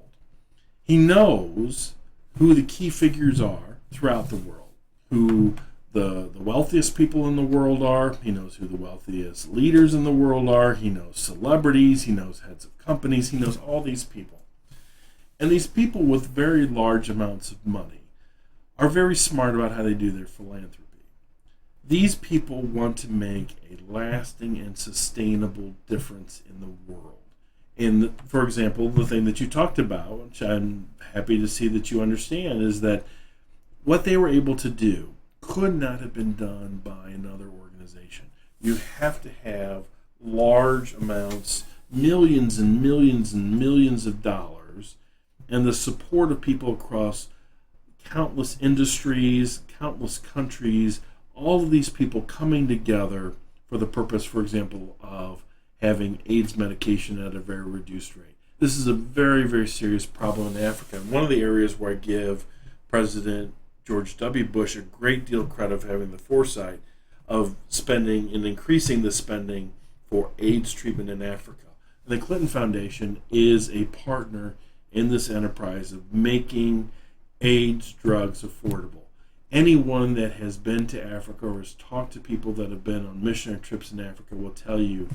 He knows who the key figures are throughout the world, who the wealthiest people in the world are. He knows who the wealthiest leaders in the world are. He knows celebrities. He knows heads of companies. He knows all these people. And these people with very large amounts of money are very smart about how they do their philanthropy. These people want to make a lasting and sustainable difference in the world. And, for example, the thing that you talked about, which I'm happy to see that you understand, is that what they were able to do could not have been done by another organization. You have to have large amounts, millions and millions and millions of dollars, and the support of people across countless industries, countless countries, all of these people coming together for the purpose, for example, of having AIDS medication at a very reduced rate. This is a very, very serious problem in Africa. And one of the areas where I give President George W. Bush a great deal of credit for having the foresight of spending and increasing the spending for AIDS treatment in Africa. And the Clinton Foundation is a partner in this enterprise of making AIDS drugs affordable. Anyone that has been to Africa or has talked to people that have been on missionary trips in Africa will tell you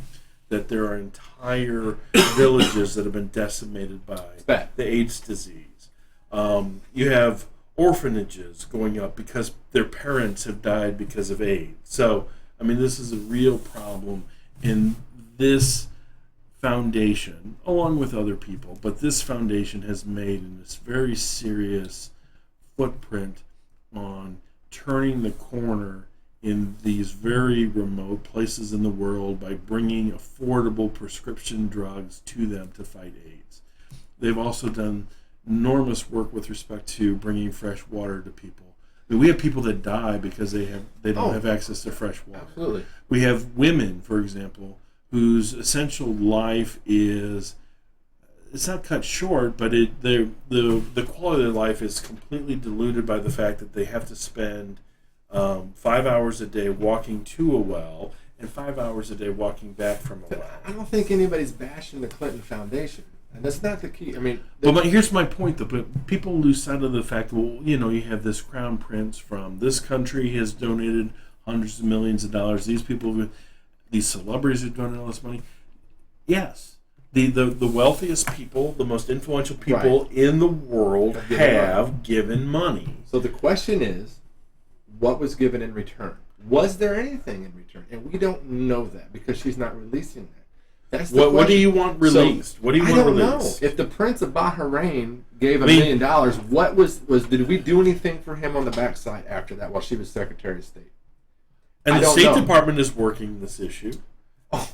that there are entire villages that have been decimated by the AIDS disease. You have orphanages going up because their parents have died because of AIDS. So, I mean, this is a real problem, and this foundation, along with other people, but this foundation has made this very serious footprint on turning the corner in these very remote places in the world by bringing affordable prescription drugs to them to fight AIDS. They've also done enormous work with respect to bringing fresh water to people. I mean, we have people that die because they don't have access to fresh water. Absolutely. We have women, for example, whose essential life is, it's not cut short, but the quality of their life is completely diluted by the fact that they have to spend 5 hours a day walking to a well and 5 hours a day walking back from a well. I don't think anybody's bashing the Clinton Foundation. And that's not the key. I mean, but here's my point, though. But people lose sight of the fact, well, you know, you have this crown prince from this country has donated hundreds of millions of dollars. These people, these celebrities have donated all this money. Yes, the wealthiest people, the most influential people in the world have given money. So the question is, what was given in return? Was there anything in return? And we don't know that because she's not releasing that. That's the what do you want released? So, what do you want released? Know. If the Prince of Bahrain gave $1 million, what was did we do anything for him on the backside after that while she was Secretary of State? And the State Department is working this issue. Oh,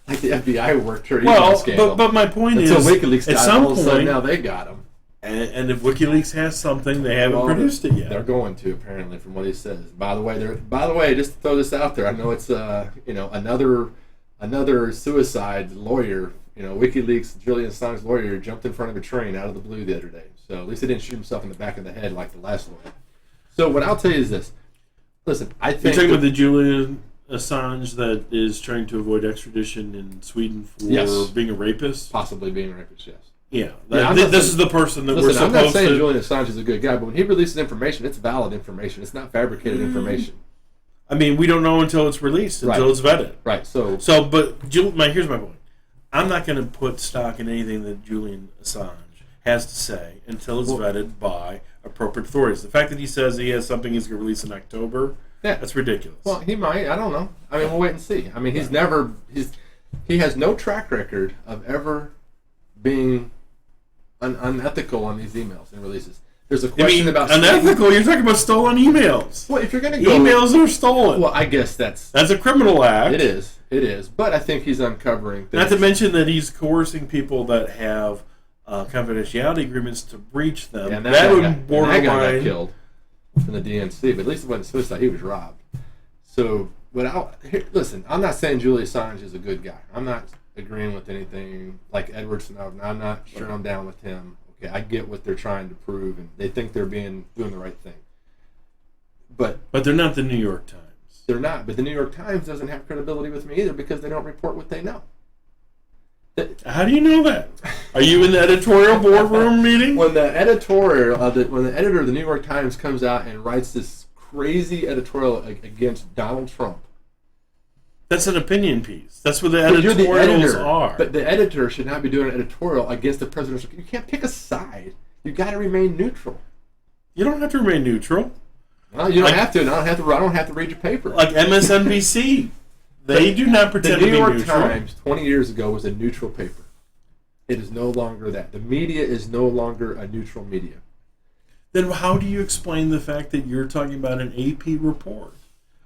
like the FBI worked her email scandal. But my point Until is, WikiLeaks at some point, now they got him. And if WikiLeaks has something, they haven't produced it yet. They're going to, apparently, from what he says. By the way, just to throw this out there, I know it's another suicide lawyer. WikiLeaks, Julian Assange's lawyer, jumped in front of a train out of the blue the other day. So at least he didn't shoot himself in the back of the head like the last lawyer. So what I'll tell you is this. Listen, I think... You're talking about the Julian Assange that is trying to avoid extradition in Sweden for being a rapist? Possibly being a rapist, yes. Yeah. This is the person that we're supposed to... I'm not saying Julian Assange is a good guy, but when he releases information, it's valid information. It's not fabricated information. I mean, we don't know until it's released, until it's vetted. Right. But here's my point. I'm not going to put stock in anything that Julian Assange has to say until it's vetted by appropriate authorities. The fact that he says he has something he's going to release in October, that's ridiculous. Well, he might. I don't know. I mean, we'll wait and see. I mean, he has no track record of ever being unethical on these emails and releases. There's a question about unethical. You're talking about stolen emails. Well, if you're going to go emails are stolen. Well, I guess that's a criminal act. It is. But I think he's uncovering things. Not to mention that he's coercing people that have confidentiality agreements to breach them. Yeah, and that guy got killed from the DNC, but at least it wasn't suicide. He was robbed. So, listen, I'm not saying Julian Assange is a good guy. I'm not agreeing with anything like Edward Snowden. I'm not sure I'm down with him. Okay, I get what they're trying to prove, and they think they're doing the right thing. But they're not the New York Times. They're not. But the New York Times doesn't have credibility with me either because they don't report what they know. How do you know that? Are you in the editorial boardroom meeting? When the editor of the New York Times comes out and writes this crazy editorial against Donald Trump. That's an opinion piece. That's what the editorials are. But the editor should not be doing an editorial against the president. You can't pick a side. You got to remain neutral. You don't have to remain neutral. Well, you don't have to. I don't have to read your paper. Like MSNBC, they do not pretend to be neutral. The New York Times 20 years ago was a neutral paper. It is no longer that. The media is no longer a neutral media. Then how do you explain the fact that you're talking about an AP report?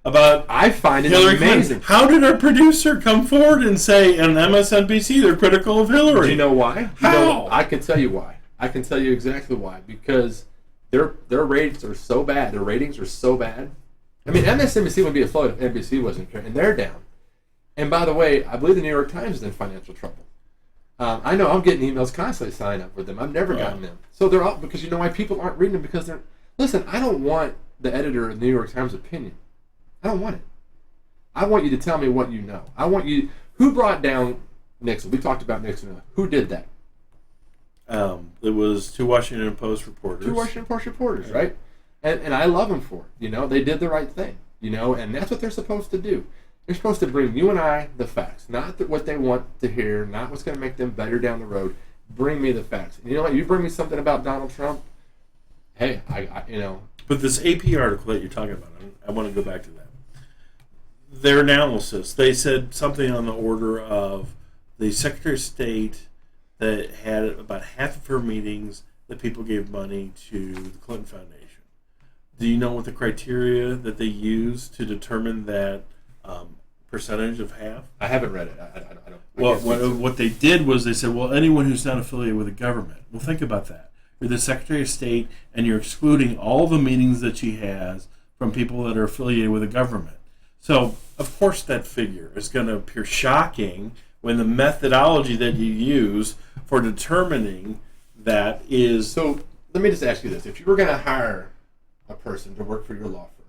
About I find it Hillary amazing. Clinton. How did our producer come forward and say on MSNBC they're critical of Hillary? Do you know why? How? I can tell you why. I can tell you exactly why. Because their ratings are so bad. Their ratings are so bad. I mean, MSNBC would be afloat if NBC wasn't here, and they're down. And by the way, I believe the New York Times is in financial trouble. I know I'm getting emails constantly signing up with them. I've never gotten them. So they're all because you know why people aren't reading them because they're. Listen, I don't want the editor of the New York Times' opinion. I don't want it. I want you to tell me what you know. I want you. Who brought down Nixon? We talked about Nixon. Who did that? It was two Washington Post reporters. Two Washington Post reporters, right? And I love them for it. You know, they did the right thing. You know, and that's what they're supposed to do. They're supposed to bring you and I the facts, not what they want to hear, not what's going to make them better down the road. Bring me the facts. And you know what? You bring me something about Donald Trump. Hey, I you know. But this AP article that you're talking about, I want to go back to that. Their analysis, they said something on the order of the Secretary of State that had about half of her meetings that people gave money to the Clinton Foundation. Do you know what the criteria that they use to determine that percentage of half? I haven't read it. I don't. Well, what they did was they said, well, anyone who's not affiliated with the government. Well, think about that. You're the Secretary of State, and you're excluding all the meetings that she has from people that are affiliated with the government. So, of course, that figure is going to appear shocking when the methodology that you use for determining that is... So, let me just ask you this. If you were going to hire a person to work for your law firm,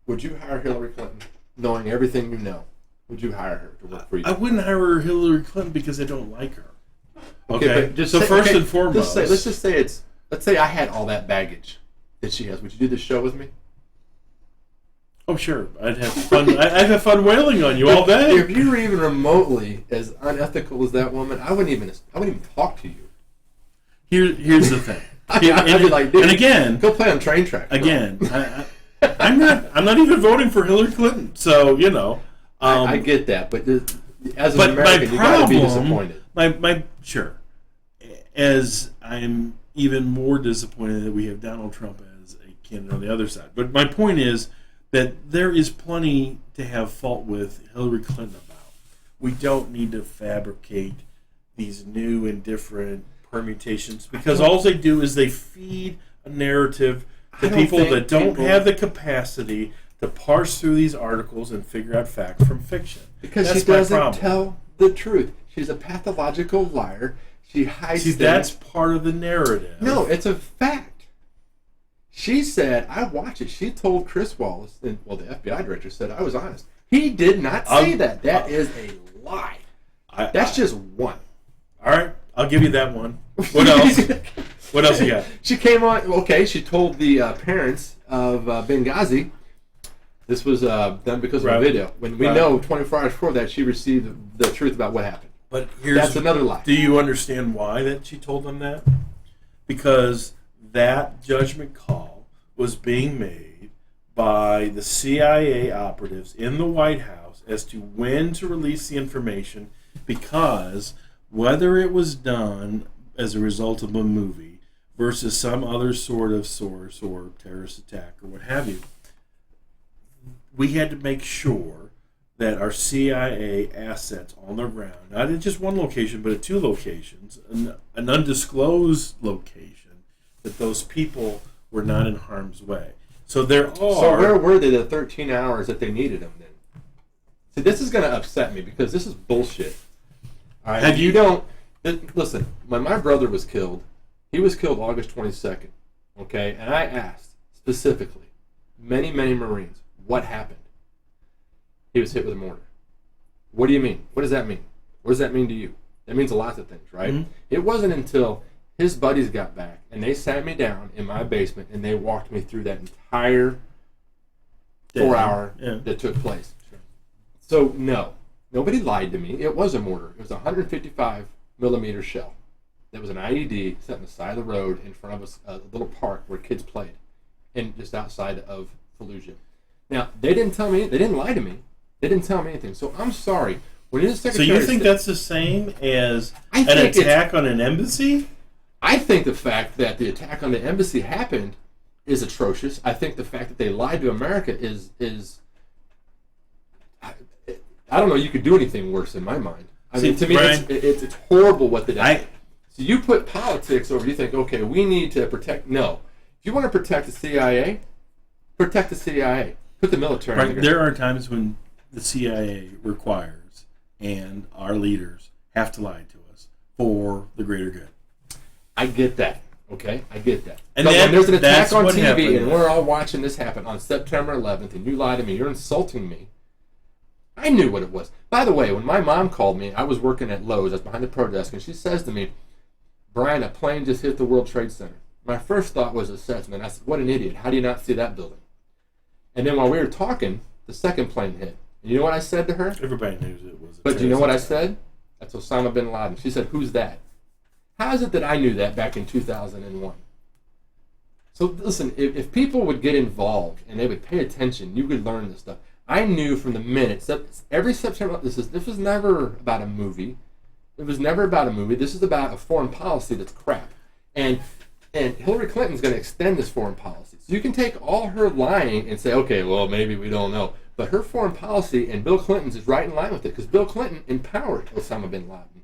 would you hire Hillary Clinton knowing everything you know? Would you hire her to work for you? I wouldn't hire Hillary Clinton because I don't like her. Okay, but first and foremost... Let's say I had all that baggage that she has. Would you do this show with me? Oh, sure. I'd have fun. I'd have fun wailing on you all day. If you were even remotely as unethical as that woman, I wouldn't even talk to you. Here's the thing. I'd be like, dude, and again, go play on train tracks. Again, I'm not even voting for Hillary Clinton. So you know, I get that, but as an American, you got to be disappointed. As I'm even more disappointed that we have Donald Trump as a candidate on the other side. But my point is that there is plenty to have fault with Hillary Clinton about. We don't need to fabricate these new and different permutations, because all they do is they feed a narrative to people that don't have the capacity to parse through these articles and figure out fact from fiction. Because that's she doesn't my problem. tell the truth. She's a pathological liar. She hides things. That's part of the narrative. No, it's a fact. She said, I watch it. She told Chris Wallace, and well, the FBI director said I was honest. He did not say that. That is a lie. That's just one. All right, I'll give you that one. What else? What else you got? She came on. Okay, she told the parents of Benghazi. This was done because of a video. When we know 24 hours before that, she received the truth about what happened. But that's another lie. Do you understand why that she told them that? Because that judgment call was being made by the CIA operatives in the White House as to when to release the information, because whether it was done as a result of a movie versus some other sort of source or terrorist attack or what have you, we had to make sure that our CIA assets on the ground, not in just one location, but at two locations, an undisclosed location, that those people were not in harm's way. So there are... So where were they the 13 hours that they needed them then? See, this is going to upset me because this is bullshit. All right, listen, when my brother was killed, he was killed August 22nd, okay? And I asked specifically many, many Marines, what happened? He was hit with a mortar. What do you mean? What does that mean? What does that mean to you? That means a lot of things, right? Mm-hmm. It wasn't until his buddies got back and they sat me down in my basement and they walked me through that entire 4 hour that took place. Sure. So, no. Nobody lied to me. It was a mortar. It was a 155 millimeter shell. That was an IED set on the side of the road in front of a little park where kids played, and just outside of Fallujah. Now, they didn't tell me. They didn't lie to me. They didn't tell me anything. So I'm sorry. When his Secretary, so you think that's the same as an attack on an embassy? I think the fact that the attack on the embassy happened is atrocious. I think the fact that they lied to America is I don't know. You could do anything worse in my mind. I mean, to me, Brian, it's horrible what they did. So you put politics over. You think, okay, we need to protect. No, if you want to protect the CIA, protect the CIA. Put the military. Right, there are times when the CIA requires, and our leaders have to lie to us for the greater good. I get that. Okay, I get that. And but when there's an attack on TV happened. and we're all watching this happen on September 11th, and you lie to me, you're insulting me. I knew what it was. By the way, when my mom called me, I was working at Lowe's. I was behind the pro desk, and she says to me, Brian, a plane just hit the World Trade Center. My first thought was assessment. I said, what an idiot. How do you not see that building? And then while we were talking, the second plane hit. And you know what I said to her? Everybody knew it was. But do you know what I said? That's Osama bin Laden. She said, who's that? How is it that I knew that back in 2001? So listen, if people would get involved and they would pay attention, you could learn this stuff. I knew from the minute, every September, this was never about a movie. It was never about a movie. This is about a foreign policy that's crap. And Hillary Clinton's going to extend this foreign policy. So you can take all her lying and say, okay, well, maybe we don't know. But her foreign policy and Bill Clinton's is right in line with it, because Bill Clinton empowered Osama bin Laden.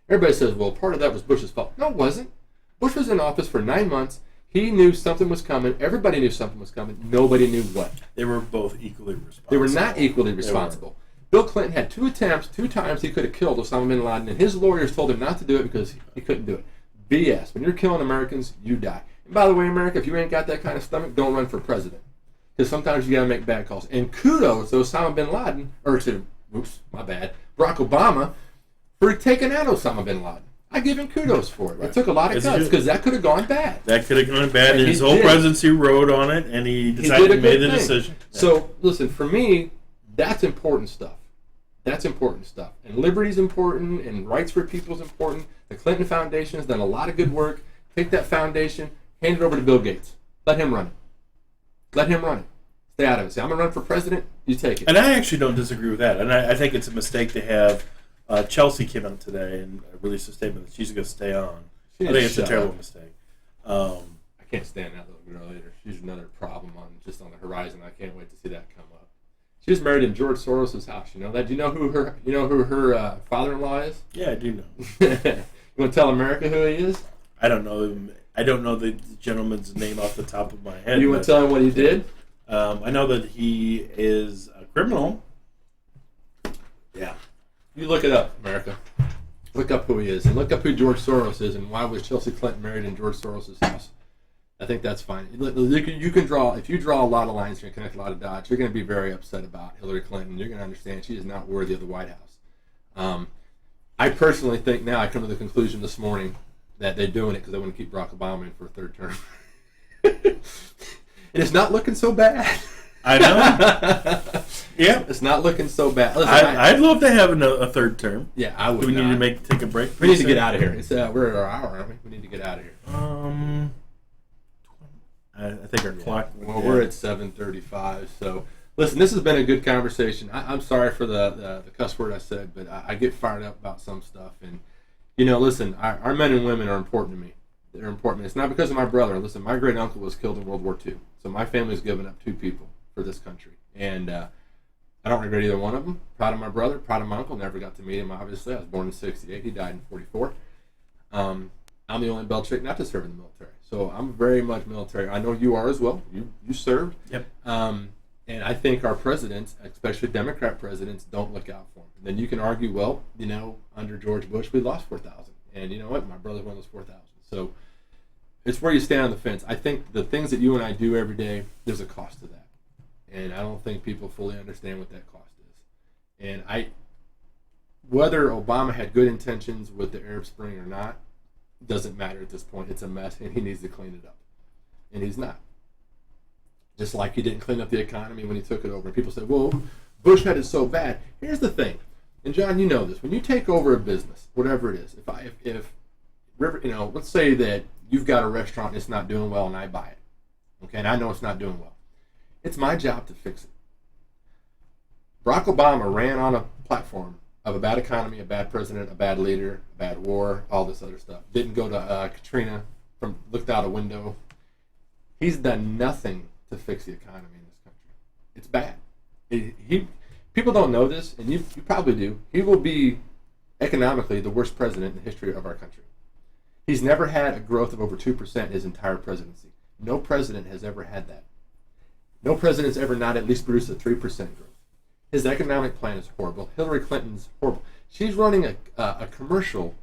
Everybody says, well, part of that was Bush's fault. No, it wasn't. Bush was in office for 9 months. He knew something was coming. Everybody knew something was coming. Nobody knew what. They were both equally responsible. They were not equally responsible. Bill Clinton had 2 attempts, 2 times he could have killed Osama bin Laden, and his lawyers told him not to do it because he couldn't do it. BS. When you're killing Americans, you die. And by the way, America, if you ain't got that kind of stomach, don't run for president. Because sometimes you got to make bad calls. And kudos to Osama bin Laden, or to, Barack Obama, for taking out Osama bin Laden. I give him kudos for it. It took a lot of guts because that could have gone bad. That could have gone bad, and his whole presidency rode on it, and he decided to make the decision. So, listen, for me, that's important stuff. That's important stuff. And liberty's important, and rights for people is important. The Clinton Foundation has done a lot of good work. Take that foundation, hand it over to Bill Gates. Let him run it. Let him run it. Stay out of it. Say, I'm going to run for president, you take it. And I actually don't disagree with that. And I think it's a mistake to have... Chelsea came out today and released a statement that she's going to stay on. I think it's a terrible mistake. I can't stand that little girl either. She's another problem on the horizon. I can't wait to see that come up. She was married in George Soros' house. You know that? Do you know who her father-in-law is? Yeah, I do know. You want to tell America who he is? I don't know him. I don't know the gentleman's name off the top of my head. You want to tell him what he did? I know that he is a criminal. Yeah. You look it up, America. Look up who he is, and look up who George Soros is, and why was Chelsea Clinton married in George Soros' house. I think that's fine. You can draw, if you draw a lot of lines and connect a lot of dots, you're going to be very upset about Hillary Clinton. You're going to understand she is not worthy of the White House. I personally think now, I come to the conclusion this morning that they're doing it because they want to keep Barack Obama in for a third term. And it's not looking so bad. I know. Yeah, it's not looking so bad. Listen, I'd love to have a third term. Yeah, I would. Do we need to take a break? We need to get out of here. It's we're at our hour, aren't we? We need to get out of here. I think our clock. Well, we're at 7:35. So, listen, this has been a good conversation. I'm sorry for the cuss word I said, but I get fired up about some stuff. And listen, our men and women are important to me. They're important. It's not because of my brother. Listen, my great uncle was killed in World War II, so my family's given up 2 people for this country, and I don't regret either one of them. Proud of my brother, proud of my uncle. Never got to meet him, obviously. I was born in 68. He died in 44. I'm the only Belchick not to serve in the military. So I'm very much military. I know you are as well. You served. Yep. And I think our presidents, especially Democrat presidents, don't look out for them. And then you can argue, well, under George Bush, we lost 4,000. And you know what? My brother's one of those 4,000. So it's where you stand on the fence. I think the things that you and I do every day, there's a cost to that. And I don't think people fully understand what that cost is. And whether Obama had good intentions with the Arab Spring or not, doesn't matter at this point. It's a mess, and he needs to clean it up. And he's not. Just like he didn't clean up the economy when he took it over. And people say, well, Bush had it so bad. Here's the thing. And John, you know this. When you take over a business, whatever it is, if let's say that you've got a restaurant and it's not doing well and I buy it. Okay, and I know it's not doing well. It's my job to fix it. Barack Obama ran on a platform of a bad economy, a bad president, a bad leader, a bad war, all this other stuff. Didn't go to Katrina, looked out a window. He's done nothing to fix the economy in this country. It's bad. People don't know this, and you probably do. He will be economically the worst president in the history of our country. He's never had a growth of over 2% his entire presidency. No president has ever had that. No president's ever not at least produced a 3% growth. His economic plan is horrible. Hillary Clinton's horrible. She's running a commercial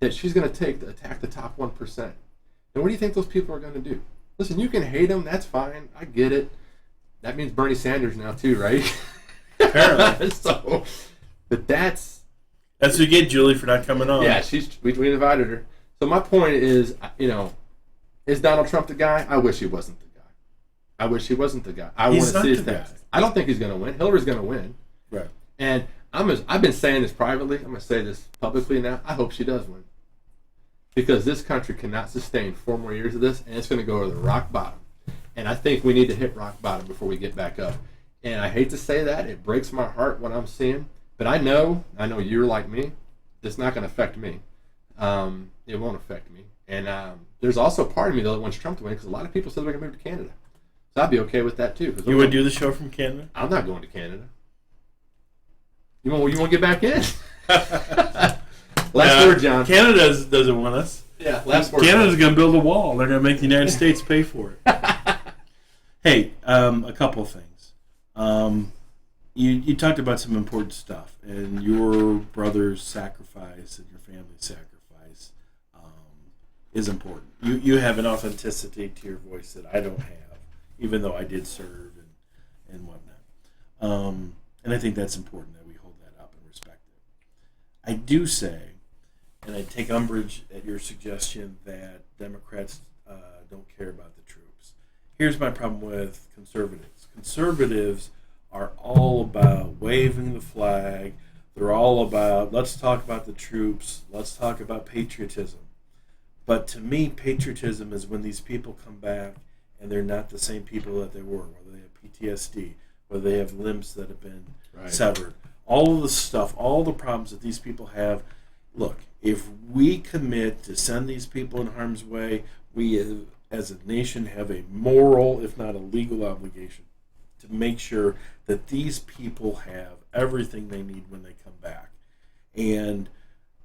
that she's going to attack the top 1%. And what do you think those people are going to do? Listen, you can hate them. That's fine. I get it. That means Bernie Sanders now too, right? Apparently. But that's what you get, Julie, for not coming on. Yeah, we invited her. So my point is, is Donald Trump the guy? I wish he wasn't the guy. I wish he wasn't the guy. I want to see his taxes. I don't think he's going to win. Hillary's going to win. Right. And I've been saying this privately. I'm going to say this publicly now. I hope she does win. Because this country cannot sustain 4 more years of this, and it's going to go to the rock bottom. And I think we need to hit rock bottom before we get back up. And I hate to say that. It breaks my heart what I'm seeing. But I know you're like me. It's not going to affect me. It won't affect me. And there's also part of me, though, that wants Trump to win because a lot of people said they're going to move to Canada. So I'd be okay with that, too. You would do the show from Canada? I'm not going to Canada. You want to get back in? Last word, John. Canada doesn't want us. Yeah, last word. Canada's going to build a wall. They're going to make the United States pay for it. Hey, a couple of things. You talked about some important stuff, and your brother's sacrifice and your family's sacrifice is important. You have an authenticity to your voice that I don't have, even though I did serve and whatnot. And I think that's important that we hold that up and respect it. I do say, and I take umbrage at your suggestion that Democrats don't care about the troops. Here's my problem with conservatives. Conservatives are all about waving the flag. They're all about, let's talk about the troops. Let's talk about patriotism. But to me, patriotism is when these people come back and they're not the same people that they were, whether they have PTSD, whether they have limbs that have been severed. All of the stuff, all the problems that these people have. Look, if we commit to send these people in harm's way, we as a nation have a moral, if not a legal obligation to make sure that these people have everything they need when they come back. And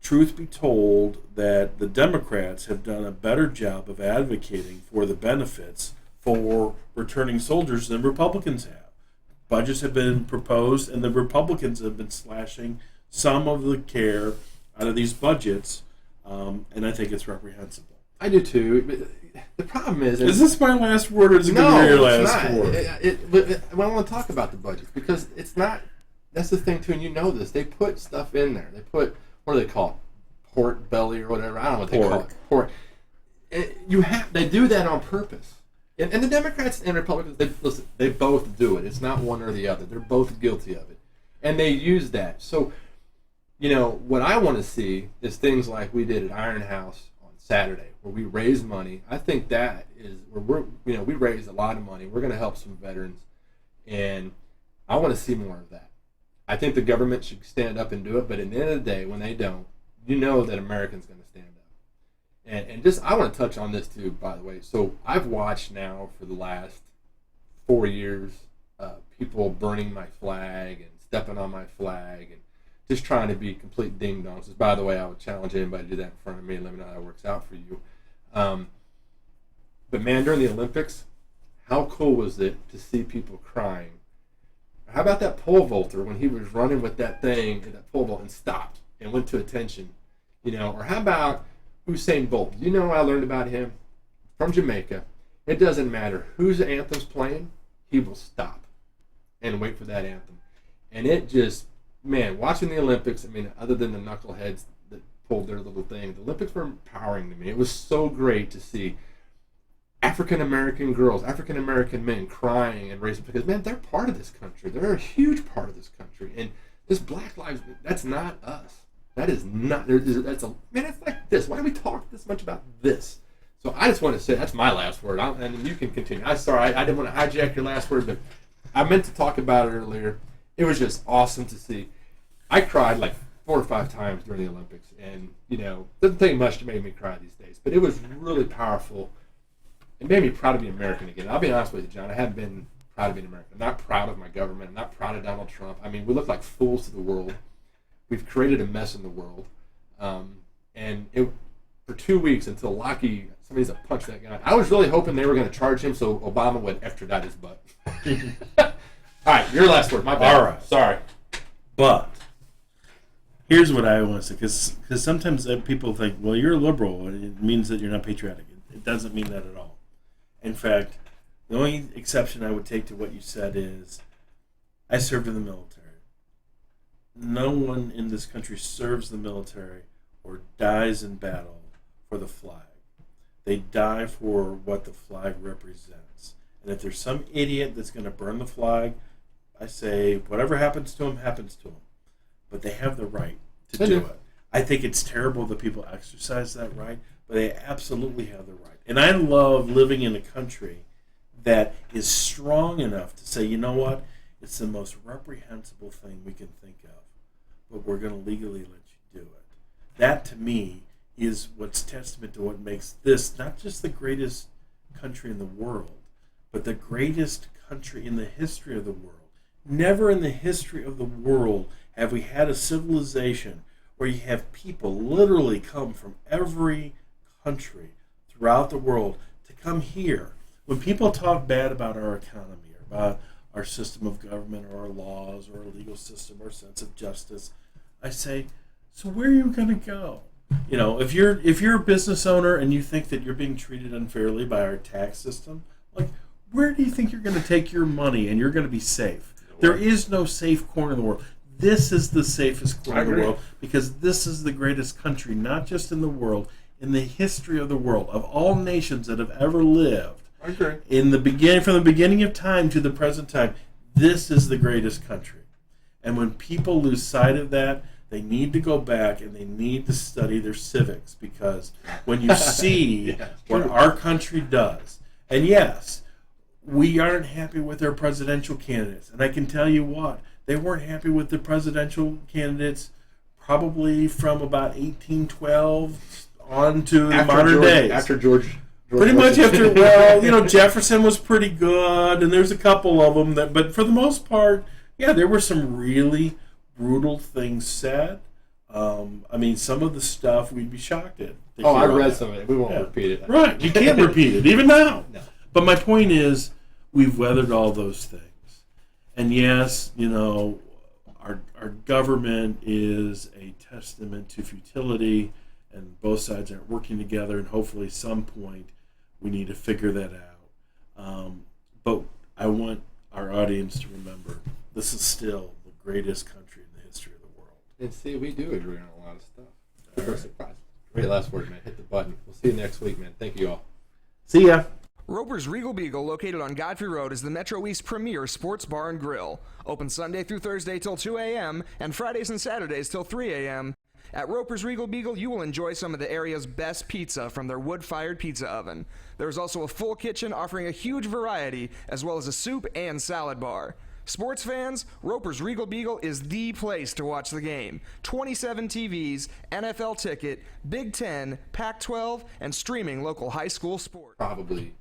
truth be told, that the Democrats have done a better job of advocating for the benefits for returning soldiers than Republicans have. Budgets have been proposed, and the Republicans have been slashing some of the care out of these budgets, and I think it's reprehensible. I do too. But the problem is this my last word, or is it going to be your last word? But I want to talk about the budgets because it's not. That's the thing too, and you know this. They put stuff in there. They put, what do they call it? Pork belly or whatever. I don't know what they call it. Pork. They do that on purpose. And the Democrats and Republicans, they both do it. It's not one or the other. They're both guilty of it. And they use that. So, what I want to see is things like we did at Iron House on Saturday, where we raised money. I think that is where we raised a lot of money. We're going to help some veterans. And I want to see more of that. I think the government should stand up and do it. But at the end of the day, when they don't, you know that Americans going to stand up. And just, I want to touch on this too, by the way. So I've watched now for the last 4 years people burning my flag and stepping on my flag and just trying to be complete ding-dongs. By the way, I would challenge anybody to do that in front of me and let me know how that works out for you. But man, during the Olympics, how cool was it to see people crying? How about that pole vaulter when he was running with that thing, that pole vault, and stopped and went to attention? Or how about Usain Bolt? I learned about him from Jamaica. It doesn't matter whose anthem's playing, he will stop and wait for that anthem. And it just, man, watching the Olympics, other than the knuckleheads that pulled their little thing, the Olympics were empowering to me. It was so great to see African-American girls, African-American men crying and raising, because, man, they're part of this country. They're a huge part of this country. And this Black Lives, that's not us. That is not, it's like this. Why do we talk this much about this? So I just want to say, that's my last word, and you can continue. I'm sorry, I didn't want to hijack your last word, but I meant to talk about it earlier. It was just awesome to see. I cried like 4 or 5 times during the Olympics, and, doesn't take much to make me cry these days, but it was really powerful. It made me proud to be American again. I'll be honest with you, John, I haven't been proud to be an American. I'm not proud of my government. I'm not proud of Donald Trump. We look like fools to the world. We've created a mess in the world. For 2 weeks until Lockheed, somebody's punched that guy. I was really hoping they were going to charge him so Obama would extradite his butt. All right, your last word. My bad. All right. Sorry. But here's what I want to say, because sometimes people think, well, you're a liberal, and it means that you're not patriotic. It doesn't mean that at all. In fact, the only exception I would take to what you said is I served in the military. No one in this country serves the military or dies in battle for the flag. They die for what the flag represents. And if there's some idiot that's going to burn the flag, I say whatever happens to him, happens to him. But they have the right to do it. I think it's terrible that people exercise that right, but they absolutely have the right. And I love living in a country that is strong enough to say, you know what, it's the most reprehensible thing we can think of, but we're going to legally let you do it. That, to me, is what's testament to what makes this not just the greatest country in the world, but the greatest country in the history of the world. Never in the history of the world have we had a civilization where you have people literally come from every country throughout the world to come here. When people talk bad about our economy or about our system of government or our laws or our legal system or sense of justice, I say, so where are you going to go? If you're a business owner and you think that you're being treated unfairly by our tax system, like, where do you think you're going to take your money and you're going to be safe? There is no safe corner in the world. This is the safest corner in the world because this is the greatest country, not just in the world, in the history of the world, of all nations that have ever lived. I agree. From the beginning of time to the present time, this is the greatest country. And when people lose sight of that, they need to go back and they need to study their civics, because when you see what our country does, and yes, we aren't happy with our presidential candidates, and I can tell you what, they weren't happy with the presidential candidates probably from about 1812 on to the modern days. After George pretty much after, Jefferson was pretty good, and there's a couple of them but for the most part, yeah, there were some really brutal things said. I mean, some of the stuff we'd be shocked at. Oh, I read some of it. We won't repeat it. Right. You can't repeat it, even now. No. But my point is, we've weathered all those things. And yes, you know, our government is a testament to futility, and both sides aren't working together, and hopefully some point we need to figure that out. But I want our audience to remember, this is still the greatest country in the history of the world. And see, we do agree on a lot of stuff. We're surprised. Great last word, man. Hit the button. We'll see you next week, man. Thank you all. See ya. Roper's Regal Beagle, located on Godfrey Road, is the Metro East premier sports bar and grill. Open Sunday through Thursday till 2 a.m. and Fridays and Saturdays till 3 a.m. At Roper's Regal Beagle, you will enjoy some of the area's best pizza from their wood-fired pizza oven. There's also a full kitchen offering a huge variety, as well as a soup and salad bar. Sports fans, Roper's Regal Beagle is the place to watch the game. 27 TVs, NFL ticket, Big Ten, Pac-12, and streaming local high school sports. Probably.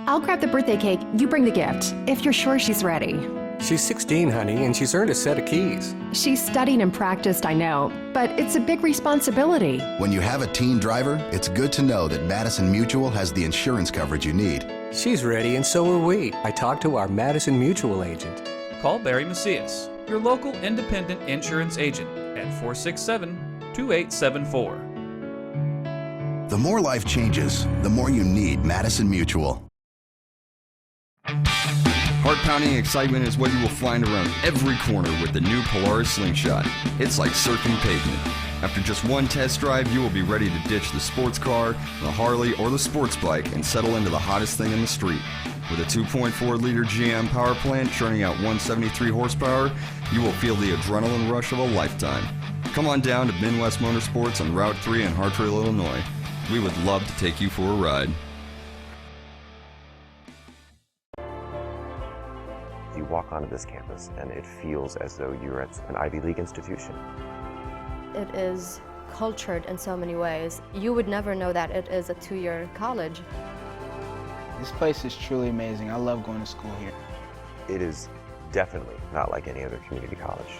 I'll grab the birthday cake, you bring the gift, if you're sure she's ready. She's 16, honey, and she's earned a set of keys. She's studied and practiced, I know, but it's a big responsibility. When you have a teen driver, it's good to know that Madison Mutual has the insurance coverage you need. She's ready, and so are we. I talked to our Madison Mutual agent. Call Barry Macias, your local independent insurance agent, at 467-2874. The more life changes, the more you need Madison Mutual. Heart-pounding excitement is what you will find around every corner with the new Polaris Slingshot. It's like surfing pavement. After just one test drive, you will be ready to ditch the sports car, the Harley, or the sports bike and settle into the hottest thing in the street. With a 2.4-liter GM power plant churning out 173 horsepower, you will feel the adrenaline rush of a lifetime. Come on down to Midwest Motorsports on Route 3 in Hartwell, Illinois. We would love to take you for a ride. You walk onto this campus and it feels as though you're at an Ivy League institution. It is cultured in so many ways. You would never know that it is a 2-year college. This place is truly amazing. I love going to school here. It is definitely not like any other community college.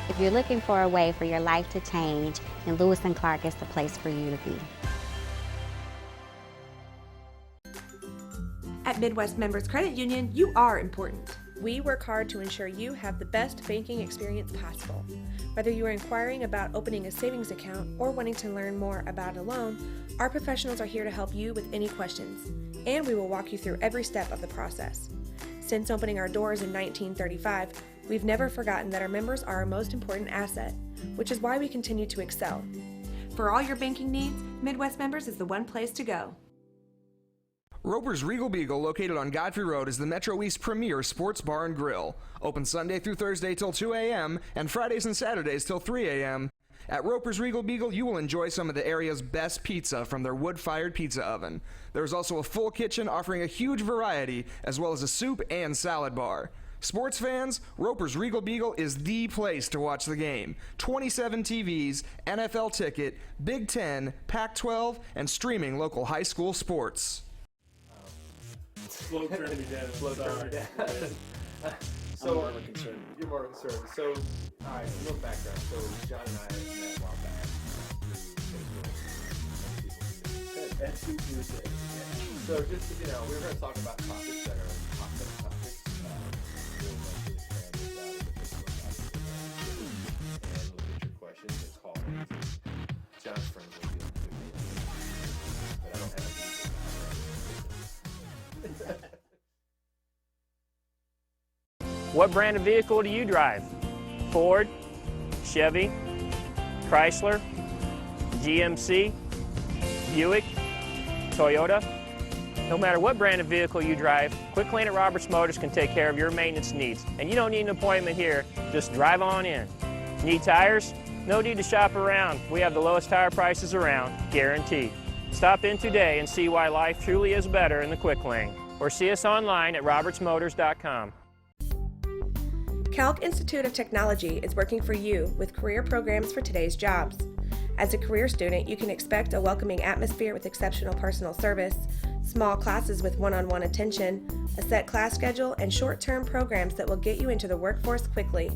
If you're looking for a way for your life to change, then Lewis and Clark is the place for you to be. At Midwest Members Credit Union, you are important. We work hard to ensure you have the best banking experience possible. Whether you are inquiring about opening a savings account or wanting to learn more about a loan, our professionals are here to help you with any questions, and we will walk you through every step of the process. Since opening our doors in 1935, we've never forgotten that our members are our most important asset, which is why we continue to excel. For all your banking needs, Midwest Members is the one place to go. Roper's Regal Beagle, located on Godfrey Road, is the Metro East premier sports bar and grill. Open Sunday through Thursday till 2 a.m. and Fridays and Saturdays till 3 a.m. At Roper's Regal Beagle, you will enjoy some of the area's best pizza from their wood-fired pizza oven. There's also a full kitchen offering a huge variety, as well as a soup and salad bar. Sports fans, Roper's Regal Beagle is the place to watch the game. 27 TVs, NFL ticket, Big Ten, Pac-12, and streaming local high school sports. Slow turn me down. Slow turn me down. So, you're more concerned. So, all right, a little background. So, John and I met a while back. As you do say. So, just, you know, we were going to talk about topics that are hot topics. We'll go through the and look at your questions and call in. John's friends will be able to do it. But I don't have What brand of vehicle do you drive? Ford, Chevy, Chrysler, GMC, Buick, Toyota? No matter what brand of vehicle you drive, Quick Lane at Roberts Motors can take care of your maintenance needs. And you don't need an appointment here, just drive on in. Need tires? No need to shop around. We have the lowest tire prices around, guaranteed. Stop in today and see why life truly is better in the Quick Lane. Or see us online at RiverBender.com. Calc Institute of Technology is working for you with career programs for today's jobs. As a career student, you can expect a welcoming atmosphere with exceptional personal service, small classes with one-on-one attention, a set class schedule, and short-term programs that will get you into the workforce quickly.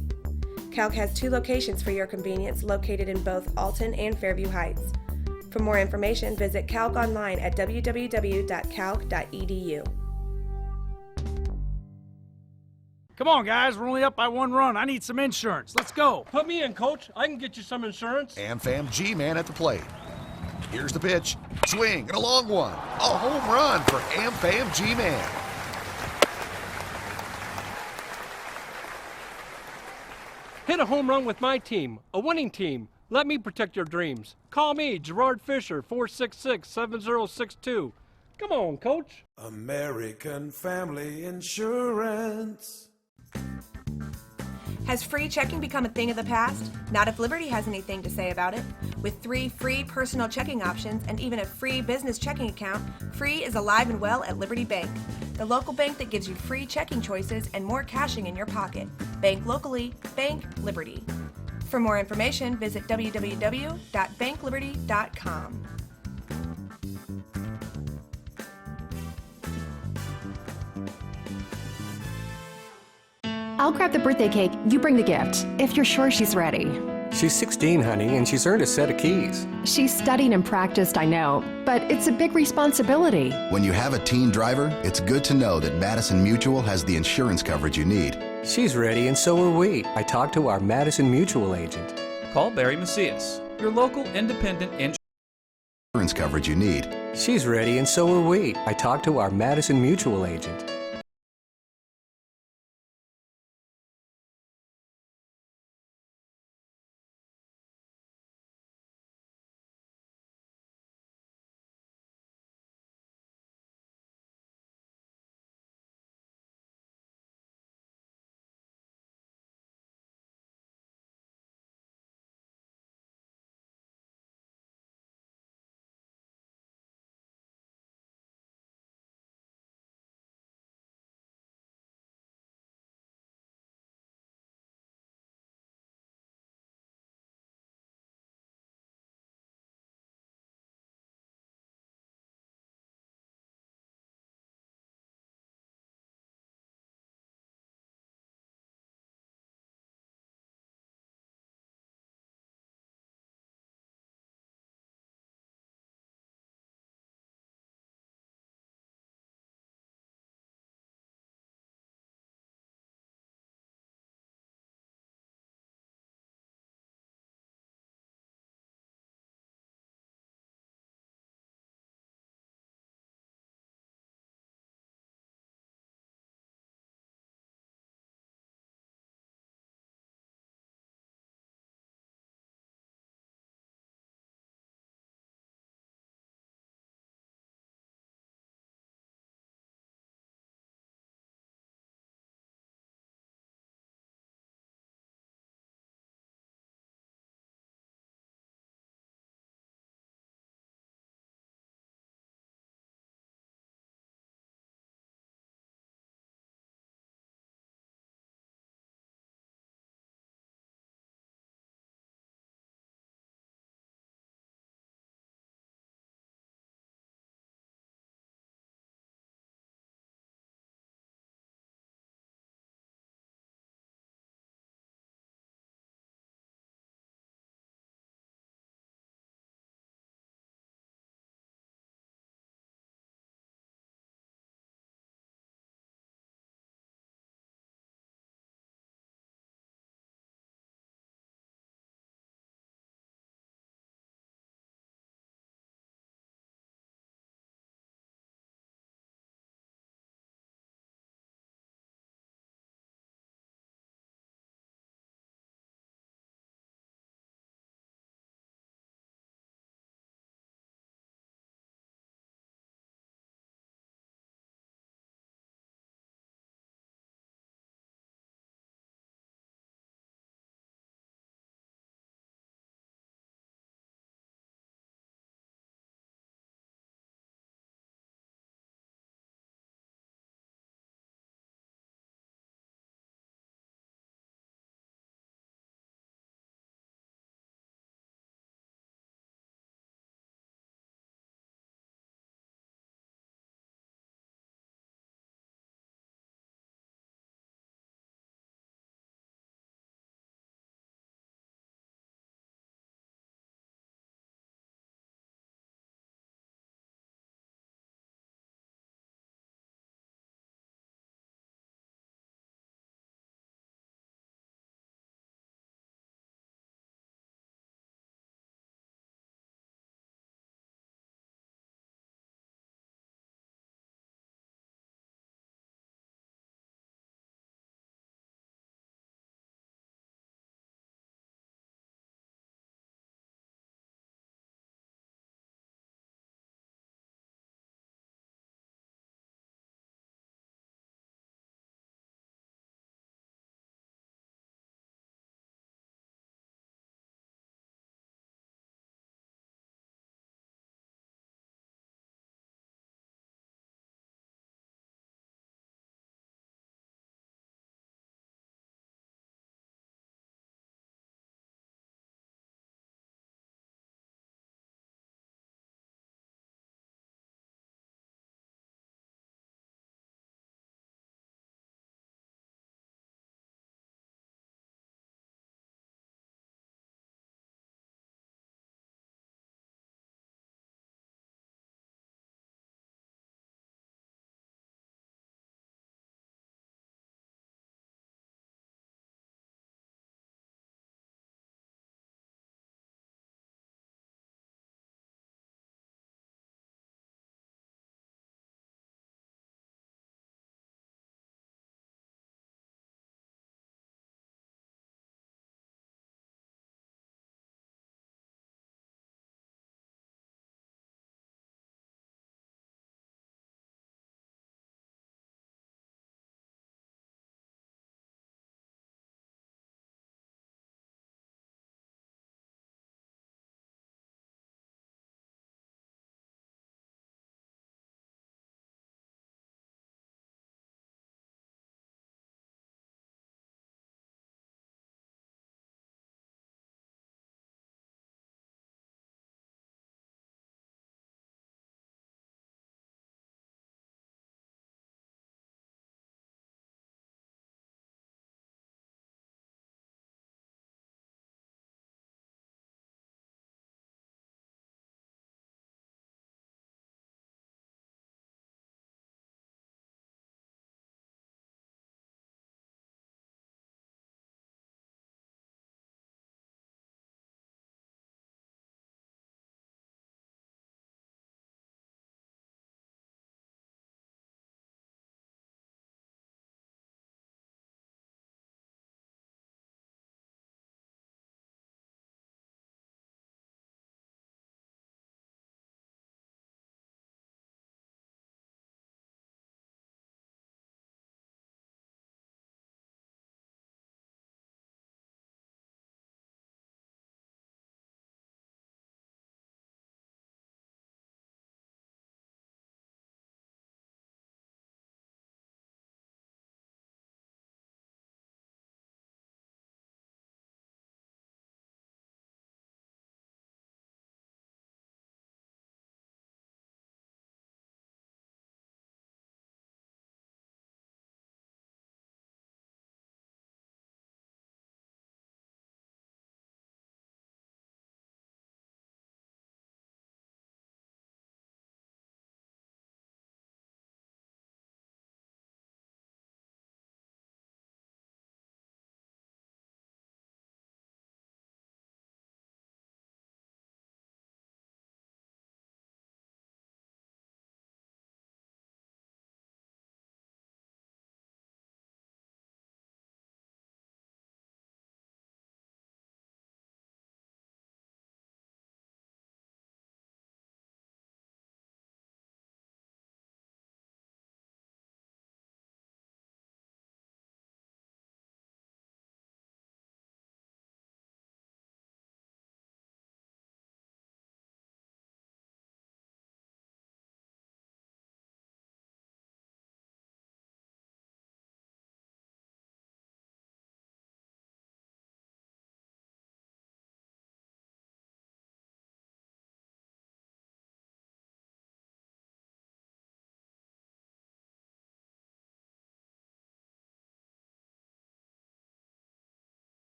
Calc has 2 locations for your convenience, located in both Alton and Fairview Heights. For more information, visit Calc online at www.calc.edu. Come on, guys. We're only up by 1 run. I need some insurance. Let's go. Put me in, Coach. I can get you some insurance. AmFam G-Man at the plate. Here's the pitch. Swing and a long one. A home run for AmFam G-Man. Hit a home run with my team, a winning team. Let me protect your dreams. Call me, Gerard Fisher, 466-7062. Come on, Coach. American Family Insurance. Has free checking become a thing of the past? Not if Liberty has anything to say about it. With 3 free personal checking options and even a free business checking account, free is alive and well at Liberty Bank, the local bank that gives you free checking choices and more cashing in your pocket. Bank locally, bank Liberty. For more information, visit www.bankliberty.com. I'll grab the birthday cake, you bring the gift, if you're sure she's ready. She's 16, honey, and she's earned a set of keys. She's studied and practiced, I know, but it's a big responsibility. When you have a teen driver, it's good to know that Madison Mutual has the insurance coverage you need. She's ready, and so are we. I talked to our Madison Mutual agent. Call Barry Macias, your local independent Insurance coverage you need. She's ready, and so are we. I talked to our Madison Mutual agent.